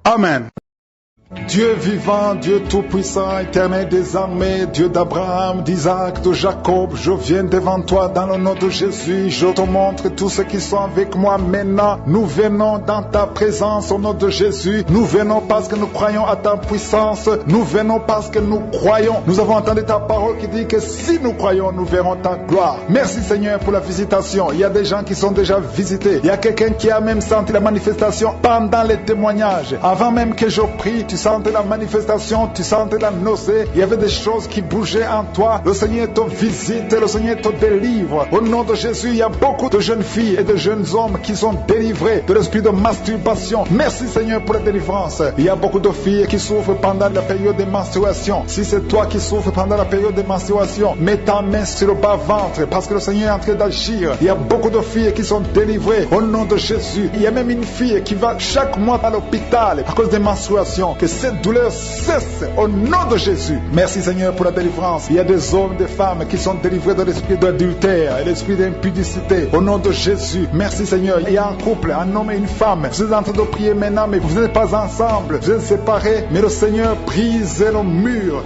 Amen. Dieu vivant, Dieu tout-puissant, éternel des armées, Dieu d'Abraham, d'Isaac, de Jacob, je viens devant toi dans le nom de Jésus. Je te montre tous ceux qui sont avec moi maintenant. Nous venons dans ta présence au nom de Jésus. Nous venons parce que nous croyons à ta puissance. Nous venons parce que nous croyons. Nous avons entendu ta parole qui dit que si nous croyons, nous verrons ta gloire. Merci Seigneur pour la visitation. Il y a des gens qui sont déjà visités. Il y a quelqu'un qui a même senti la manifestation pendant les témoignages. Avant même que je prie, tu sentais la manifestation, tu sentais la nausée, il y avait des choses qui bougeaient en toi. Le Seigneur te visite, le Seigneur te délivre. Au nom de Jésus, il y a beaucoup de jeunes filles et de jeunes hommes qui sont délivrés de l'esprit de masturbation. Merci Seigneur pour la délivrance. Il y a beaucoup de filles qui souffrent pendant la période de menstruation. Si c'est toi qui souffres pendant la période de menstruation, mets ta main sur le bas-ventre parce que le Seigneur est en train d'agir. Il y a beaucoup de filles qui sont délivrées au nom de Jésus. Il y a même une fille qui va chaque mois à l'hôpital à cause des menstruations. Que cette douleur cesse au nom de Jésus. Merci Seigneur pour la délivrance. Il y a des hommes et des femmes qui sont délivrés de l'esprit d'adultère et l'esprit d'impudicité. Au nom de Jésus. Merci Seigneur. Il y a un couple, un homme et une femme. Vous êtes en train de prier maintenant, mais vous n'êtes pas ensemble. Vous êtes séparés, mais le Seigneur brise le mur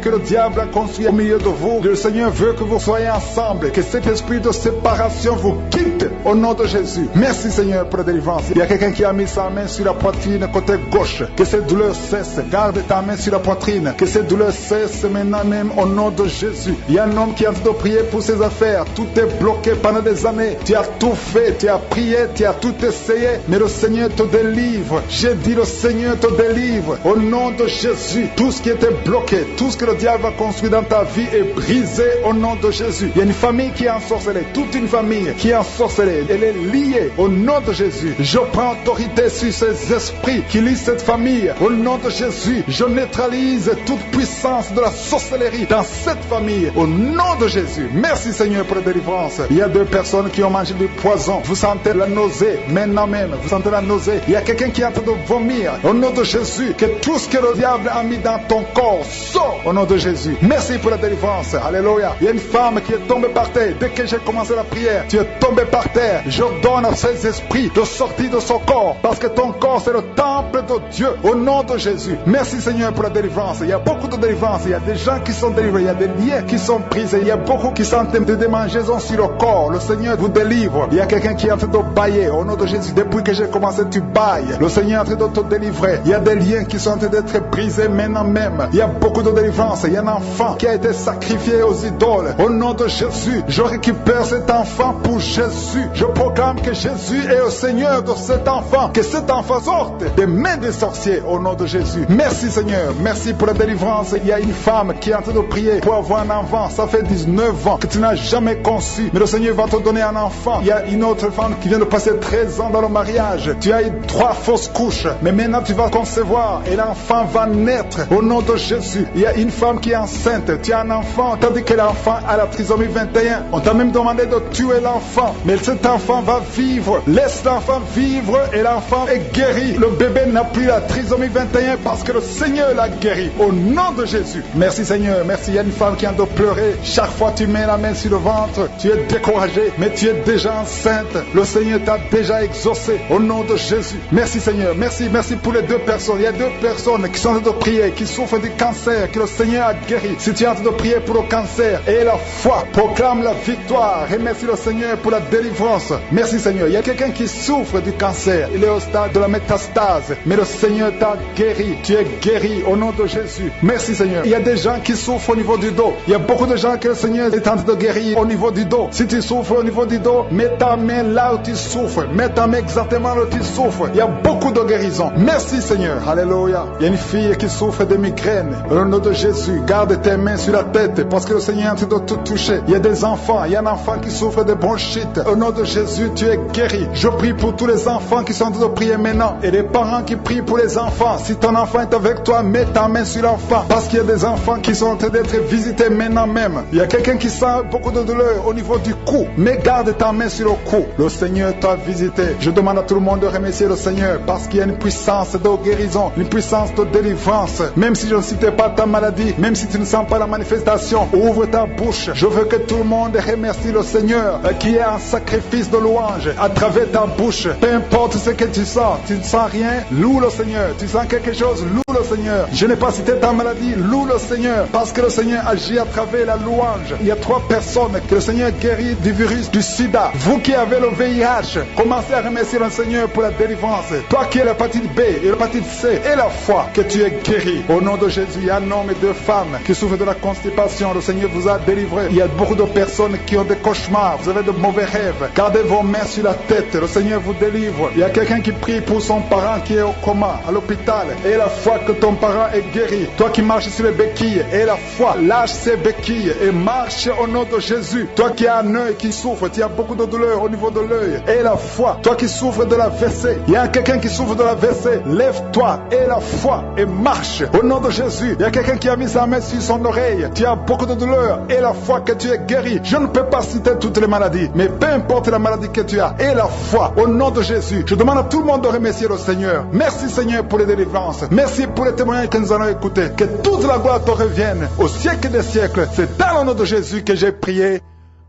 que le diable a construit au milieu de vous. Le Seigneur veut que vous soyez ensemble. Que cet esprit de séparation vous quitte vite au nom de Jésus. Merci Seigneur pour la délivrance. Il y a quelqu'un qui a mis sa main sur la poitrine côté gauche. Que cette douleur cesse. Garde ta main sur la poitrine. Que cette douleur cesse maintenant même au nom de Jésus. Il y a un homme qui est en train de prier pour ses affaires. Tout est bloqué pendant des années. Tu as tout fait, tu as prié, tu as tout essayé. Mais le Seigneur te délivre. J'ai dit le Seigneur te délivre. Au nom de Jésus, tout ce qui était bloqué, tout ce que le diable a construit dans ta vie est brisé au nom de Jésus. Il y a une famille qui est ensorcelée, toute une famille qui est ensorcelée. Elle est liée au nom de Jésus. Je prends autorité sur ces esprits qui lient cette famille. Au nom de Jésus, je neutralise toute puissance de la sorcellerie dans cette famille. Au nom de Jésus. Merci Seigneur pour la délivrance. Il y a 2 personnes qui ont mangé du poison. Vous sentez la nausée maintenant même. Vous sentez la nausée. Il y a quelqu'un qui est en train de vomir. Au nom de Jésus, que tout ce que le diable a mis dans ton corps sort au nom de Jésus. Merci pour la délivrance. Alléluia. Il y a une femme qui est tombée par terre. Dès que j'ai commencé la prière, tu es tombé par terre. Je donne à ces esprits de sortir de son corps. Parce que ton corps c'est le temple de Dieu. Au nom de Jésus. Merci Seigneur pour la délivrance. Il y a beaucoup de délivrance. Il y a des gens qui sont délivrés. Il y a des liens qui sont brisés. Il y a beaucoup qui sont en train de démangeaisons sur le corps. Le Seigneur vous délivre. Il y a quelqu'un qui est en train de bailler. Au nom de Jésus. Depuis que j'ai commencé, tu bailles. Le Seigneur est en train de te délivrer. Il y a des liens qui sont en train d'être brisés maintenant même. Il y a beaucoup de délivrance. Il y a un enfant qui a été sacrifié aux idoles. Au nom de Jésus, je récupère cet enfant pour Jésus. Je proclame que Jésus est le Seigneur de cet enfant. Que cet enfant sorte des mains des sorciers au nom de Jésus. Merci Seigneur. Merci pour la délivrance. Il y a une femme qui est en train de prier pour avoir un enfant. Ça fait 19 ans que tu n'as jamais conçu. Mais le Seigneur va te donner un enfant. Il y a une autre femme qui vient de passer 13 ans dans le mariage. Tu as eu 3 fausses couches. Mais maintenant tu vas concevoir et l'enfant va naître au nom de Jésus. Il y a une femme qui est enceinte. Tu as un enfant. Tandis que l'enfant a la trisomie 21. On t'a même demandé de tuer l'enfant. Mais cet enfant va vivre. Laisse l'enfant vivre et l'enfant est guéri. Le bébé n'a plus la trisomie 21 parce que le Seigneur l'a guéri. Au nom de Jésus. Merci Seigneur. Merci. Il y a une femme qui a de pleurer. Chaque fois tu mets la main sur le ventre, tu es découragé. Mais tu es déjà enceinte. Le Seigneur t'a déjà exaucé. Au nom de Jésus. Merci Seigneur. Merci. Merci pour les 2 personnes. Il y a 2 personnes qui sont en train de prier, qui souffrent du cancer, que le Seigneur a guéri. Si tu es en train de prier pour le cancer et la foi, proclame la victoire. Remercie le Seigneur pour la délivrance. Merci Seigneur. Il y a quelqu'un qui souffre du cancer. Il est au stade de la métastase. Mais le Seigneur t'a guéri. Tu es guéri au nom de Jésus. Merci Seigneur. Il y a des gens qui souffrent au niveau du dos. Il y a beaucoup de gens que le Seigneur est en train de guérir au niveau du dos. Si tu souffres au niveau du dos, mets ta main là où tu souffres. Mets ta main exactement là où tu souffres. Il y a beaucoup de guérison. Merci Seigneur. Alléluia. Il y a une fille qui souffre de migraines. Au nom de Jésus, garde tes mains sur la tête parce que le Seigneur est en train de te toucher. Il y a des enfants. Il y a un enfant qui souffre de bronchite. Au nom de Jésus, tu es guéri. Je prie pour tous les enfants qui sont en train de prier maintenant et les parents qui prient pour les enfants. Si ton enfant est avec toi, mets ta main sur l'enfant parce qu'il y a des enfants qui sont en train d'être visités maintenant même. Il y a quelqu'un qui sent beaucoup de douleur au niveau du cou. Mais garde ta main sur le cou. Le Seigneur t'a visité. Je demande à tout le monde de remercier le Seigneur parce qu'il y a une puissance de guérison, une puissance de délivrance. Même si je ne citais pas ta maladie, même si tu ne sens pas la manifestation, ouvre ta bouche. Je veux que tout le monde remercie le Seigneur qui est un sacrifice de louange à travers ta bouche. Peu importe ce que tu sens, tu ne sens rien, loue le Seigneur. Tu sens quelque chose, loue le Seigneur. Je n'ai pas cité ta maladie, loue le Seigneur parce que le Seigneur agit à travers la louange. Il y a 3 personnes que le Seigneur guérit du virus du sida. Vous qui avez le VIH, commencez à remercier le Seigneur pour la délivrance. Toi qui as l'hépatite B et l'hépatite C et la foi, que tu es guéri. Au nom de Jésus, il y a un homme et 2 femmes qui souffrent de la constipation. Le Seigneur vous a délivré. Il y a beaucoup de personnes qui ont des cauchemars. Vous avez de mauvais rêves. Gardez vos mains sur la tête. Le Seigneur vous délivre. Il y a quelqu'un qui prie pour son parent qui est au coma, à l'hôpital. Et la foi que ton parent est guéri. Toi qui marches sur les béquilles, et la foi, lâche ces béquilles et marche au nom de Jésus. Toi qui as un œil qui souffre, tu as beaucoup de douleur au niveau de l'œil. Et la foi, toi qui souffres de la WC, il y a quelqu'un qui souffre de la WC, lève-toi et la foi et marche au nom de Jésus. Il y a quelqu'un qui a mis sa main sur son oreille, tu as beaucoup de douleur et la foi que tu es guéri. Je ne peux pas citer toutes les maladies, mais peu importe la maladie que tu as et la foi au nom de Jésus. Je demande à tout le monde de remercier le Seigneur. Merci Seigneur pour les délivrances. Merci pour les témoignages que nous allons écouter. Que toute la gloire te revienne au siècle des siècles. C'est dans le nom de Jésus que j'ai prié.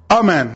Amen.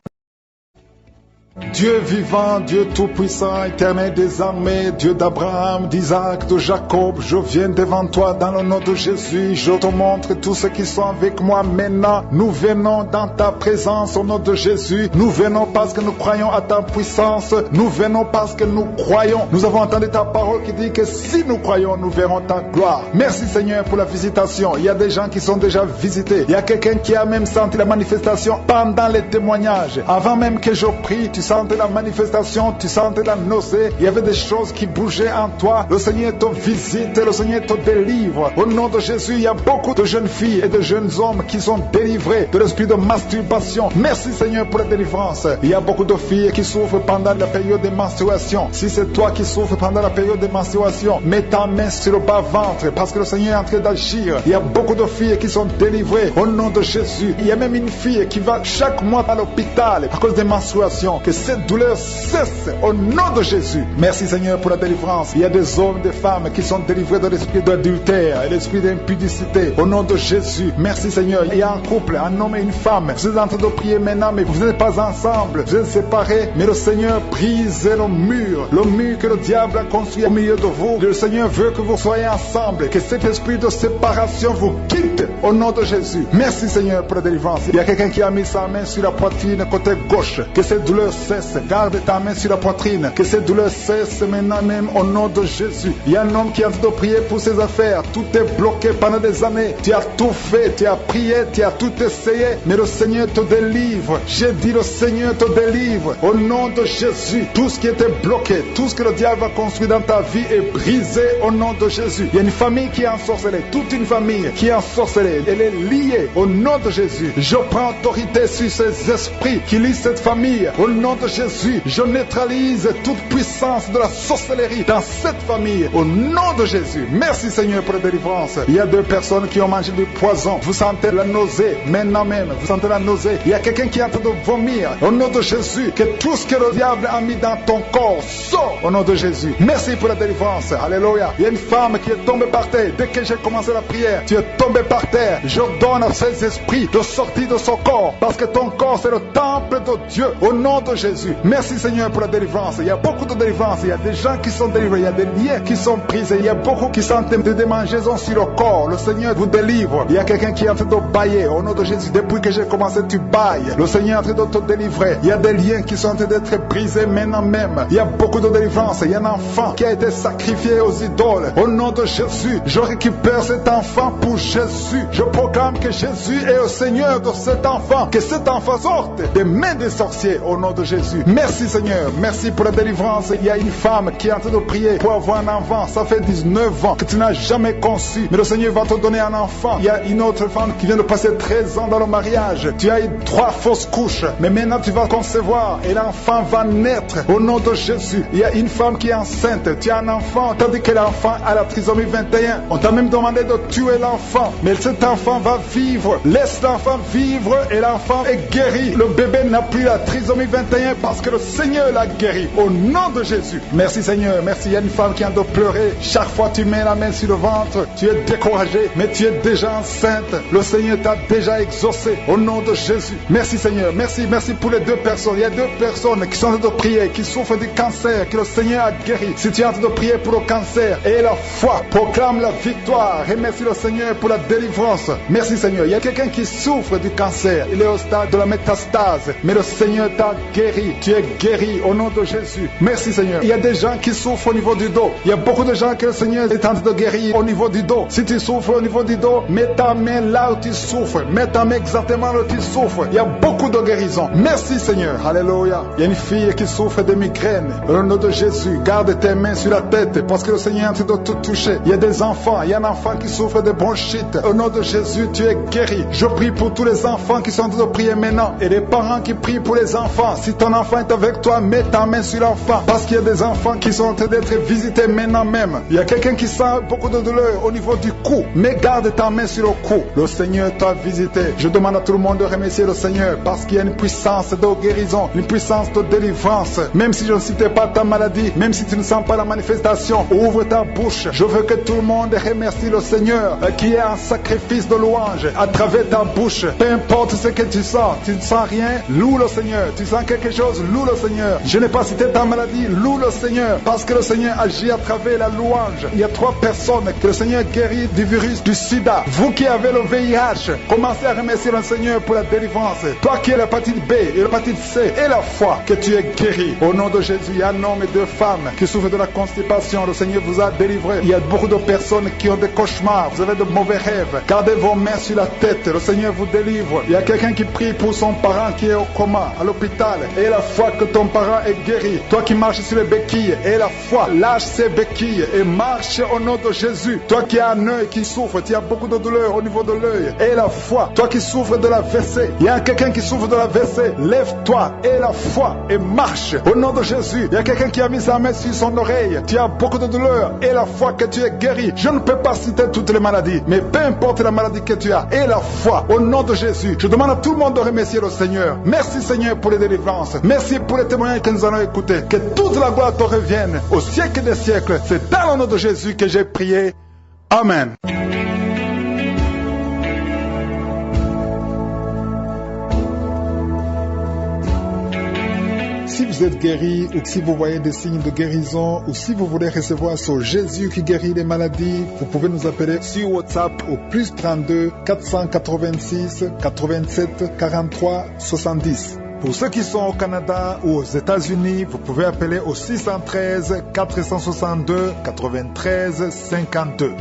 Dieu vivant, Dieu tout-puissant, éternel des armées, Dieu d'Abraham, d'Isaac, de Jacob, je viens devant toi dans le nom de Jésus. Je te montre tous ceux qui sont avec moi maintenant. Nous venons dans ta présence au nom de Jésus. Nous venons parce que nous croyons à ta puissance. Nous venons parce que nous croyons. Nous avons entendu ta parole qui dit que si nous croyons, nous verrons ta gloire. Merci Seigneur pour la visitation. Il y a des gens qui sont déjà visités. Il y a quelqu'un qui a même senti la manifestation pendant les témoignages. Avant même que je prie, tu sentais la manifestation, tu sentais la nausée. Il y avait des choses qui bougeaient en toi. Le Seigneur te visite, le Seigneur te délivre. Au nom de Jésus, il y a beaucoup de jeunes filles et de jeunes hommes qui sont délivrés de l'esprit de masturbation. Merci Seigneur pour la délivrance. Il y a beaucoup de filles qui souffrent pendant la période de menstruation. Si c'est toi qui souffres pendant la période de menstruation, mets ta main sur le bas-ventre parce que le Seigneur est en train d'agir. Il y a beaucoup de filles qui sont délivrées au nom de Jésus. Il y a même une fille qui va chaque mois à l'hôpital à cause des menstruations. Que cette douleur cesse au nom de Jésus. Merci Seigneur pour la délivrance. Il y a des hommes, des femmes qui sont délivrés de l'esprit d'adultère et l'esprit d'impudicité au nom de Jésus. Merci Seigneur. Il y a un couple, un homme et une femme. Vous êtes en train de prier maintenant, mais vous n'êtes pas ensemble. Vous êtes séparés, mais le Seigneur brise le mur que le diable a construit au milieu de vous. Le Seigneur veut que vous soyez ensemble, que cet esprit de séparation vous quitte au nom de Jésus. Merci Seigneur pour la délivrance. Il y a quelqu'un qui a mis sa main sur la poitrine côté gauche. Que cette douleur cesse. Garde ta main sur la poitrine. Que cette douleur cesse maintenant même au nom de Jésus. Il y a un homme qui est en train de prier pour ses affaires. Tout est bloqué pendant des années. Tu as tout fait, tu as prié, tu as tout essayé, mais le Seigneur te délivre. J'ai dit le Seigneur te délivre. Au nom de Jésus, tout ce qui était bloqué, tout ce que le diable a construit dans ta vie est brisé au nom de Jésus. Il y a une famille qui est ensorcelée, toute une famille qui est ensorcelée. Elle est liée au nom de Jésus. Je prends autorité sur ces esprits qui lient cette famille. Au nom de Jésus, je neutralise toute puissance de la sorcellerie dans cette famille. Au nom de Jésus. Merci Seigneur pour la délivrance. Il y a 2 personnes qui ont mangé du poison. Vous sentez la nausée maintenant même. Vous sentez la nausée. Il y a quelqu'un qui est en train de vomir. Au nom de Jésus, que tout ce que le diable a mis dans ton corps sort au nom de Jésus. Merci pour la délivrance. Alléluia. Il y a une femme qui est tombée par terre. Dès que j'ai commencé la prière, tu es tombé par terre. Je donne à ces esprits de sortir de son corps. Parce que ton corps c'est le temple de Dieu. Au nom de Jésus. Merci Seigneur pour la délivrance. Il y a beaucoup de délivrance. Il y a des gens qui sont délivrés. Il y a des liens qui sont brisés. Il y a beaucoup qui sont de démangeaisons sur le corps. Le Seigneur vous délivre. Il y a quelqu'un qui est en train de bailler. Au nom de Jésus, depuis que j'ai commencé, tu bailles. Le Seigneur est en train de te délivrer. Il y a des liens qui sont en train d'être brisés maintenant même. Il y a beaucoup de délivrance. Il y a un enfant qui a été sacrifié aux idoles. Au nom de Jésus, je récupère cet enfant pour Jésus. Je proclame que Jésus est le Seigneur de cet enfant. Que cet enfant sorte des mains des sorciers. Au nom de Jésus. Merci Seigneur. Merci pour la délivrance. Il y a une femme qui est en train de prier pour avoir un enfant. Ça fait 19 ans que tu n'as jamais conçu. Mais le Seigneur va te donner un enfant. Il y a une autre femme qui vient de passer 13 ans dans le mariage. Tu as eu 3 fausses couches. Mais maintenant tu vas concevoir et l'enfant va naître. Au nom de Jésus. Il y a une femme qui est enceinte. Tu as un enfant. Tandis que l'enfant a la trisomie 21. On t'a même demandé de tuer l'enfant. Mais cet enfant va vivre. Laisse l'enfant vivre et l'enfant est guéri. Le bébé n'a plus la trisomie 21 parce que le Seigneur l'a guéri. Au nom de Jésus. Merci Seigneur. Merci. Il y a une femme qui a de pleurer. Chaque fois tu mets la main sur le ventre, tu es découragé, mais tu es déjà enceinte. Le Seigneur t'a déjà exaucé. Au nom de Jésus. Merci Seigneur. Merci pour les 2 personnes. Il y a 2 personnes qui sont en train de prier, qui souffrent du cancer, que le Seigneur a guéri. Si tu es en train de prier pour le cancer, et la foi, proclame la victoire. Remercie le Seigneur pour la délivrance. Merci Seigneur. Il y a quelqu'un qui souffre du cancer. Il est au stade de la métastase, mais le Seigneur t'a guéri. Tu es guéri au nom de Jésus. Merci Seigneur. Il y a des gens qui souffrent au niveau du dos. Il y a beaucoup de gens que le Seigneur est en train de guérir au niveau du dos. Si tu souffres au niveau du dos, mets ta main là où tu souffres. Mets ta main exactement là où tu souffres. Il y a beaucoup de guérison. Merci Seigneur. Alléluia. Il y a une fille qui souffre de migraines. Au nom de Jésus, garde tes mains sur la tête parce que le Seigneur est en train de te toucher. Il y a des enfants. Il y a un enfant qui souffre de bronchite. Au nom de Jésus, tu es guéri. Je prie pour tous les enfants qui sont en train de prier maintenant et les parents qui prient pour les enfants. Si ton enfant est avec toi, mets ta main sur l'enfant parce qu'il y a des enfants qui sont en train d'être visités maintenant même. Il y a quelqu'un qui sent beaucoup de douleur au niveau du cou, mais garde ta main sur le cou. Le Seigneur t'a visité. Je demande à tout le monde de remercier le Seigneur parce qu'il y a une puissance de guérison, une puissance de délivrance. Même si je ne citais pas ta maladie, même si tu ne sens pas la manifestation, ouvre ta bouche. Je veux que tout le monde remercie le Seigneur qui est un sacrifice de louange à travers ta bouche. Peu importe ce que tu sens ne sens rien, loue le Seigneur. Tu sens quelque quelque chose, loue le Seigneur. Je n'ai pas cité ta maladie, loue le Seigneur, parce que le Seigneur agit à travers la louange. Il y a 3 personnes que le Seigneur guérit du virus du sida. Vous qui avez le VIH, commencez à remercier le Seigneur pour la délivrance. Toi qui as l'hépatite B et l'hépatite C et la foi, que tu es guéri. Au nom de Jésus, il y a un homme et 2 femmes qui souffrent de la constipation. Le Seigneur vous a délivré. Il y a beaucoup de personnes qui ont des cauchemars. Vous avez de mauvais rêves. Gardez vos mains sur la tête. Le Seigneur vous délivre. Il y a quelqu'un qui prie pour son parent qui est au coma, à l'hôpital. Et la foi que ton parent est guéri. Toi qui marches sur les béquilles, et la foi, lâche ces béquilles et marche au nom de Jésus. Toi qui as un œil qui souffre, tu as beaucoup de douleur au niveau de l'œil. Et la foi, toi qui souffres de la WC, il y a quelqu'un qui souffre de la WC, lève-toi et la foi et marche au nom de Jésus. Il y a quelqu'un qui a mis sa main sur son oreille, tu as beaucoup de douleur et la foi que tu es guéri. Je ne peux pas citer toutes les maladies, mais peu importe la maladie que tu as et la foi au nom de Jésus. Je demande à tout le monde de remercier le Seigneur. Merci Seigneur pour les délivrances. Merci pour les témoignages que nous allons écouter. Que toute la gloire te revienne au siècle des siècles. C'est dans le nom de Jésus que j'ai prié. Amen. Si vous êtes guéri ou si vous voyez des signes de guérison ou si vous voulez recevoir ce Jésus qui guérit les maladies, vous pouvez nous appeler sur WhatsApp au plus 32 486 87 43 70. Pour ceux qui sont au Canada ou aux États-Unis, vous pouvez appeler au 613 462 93 52.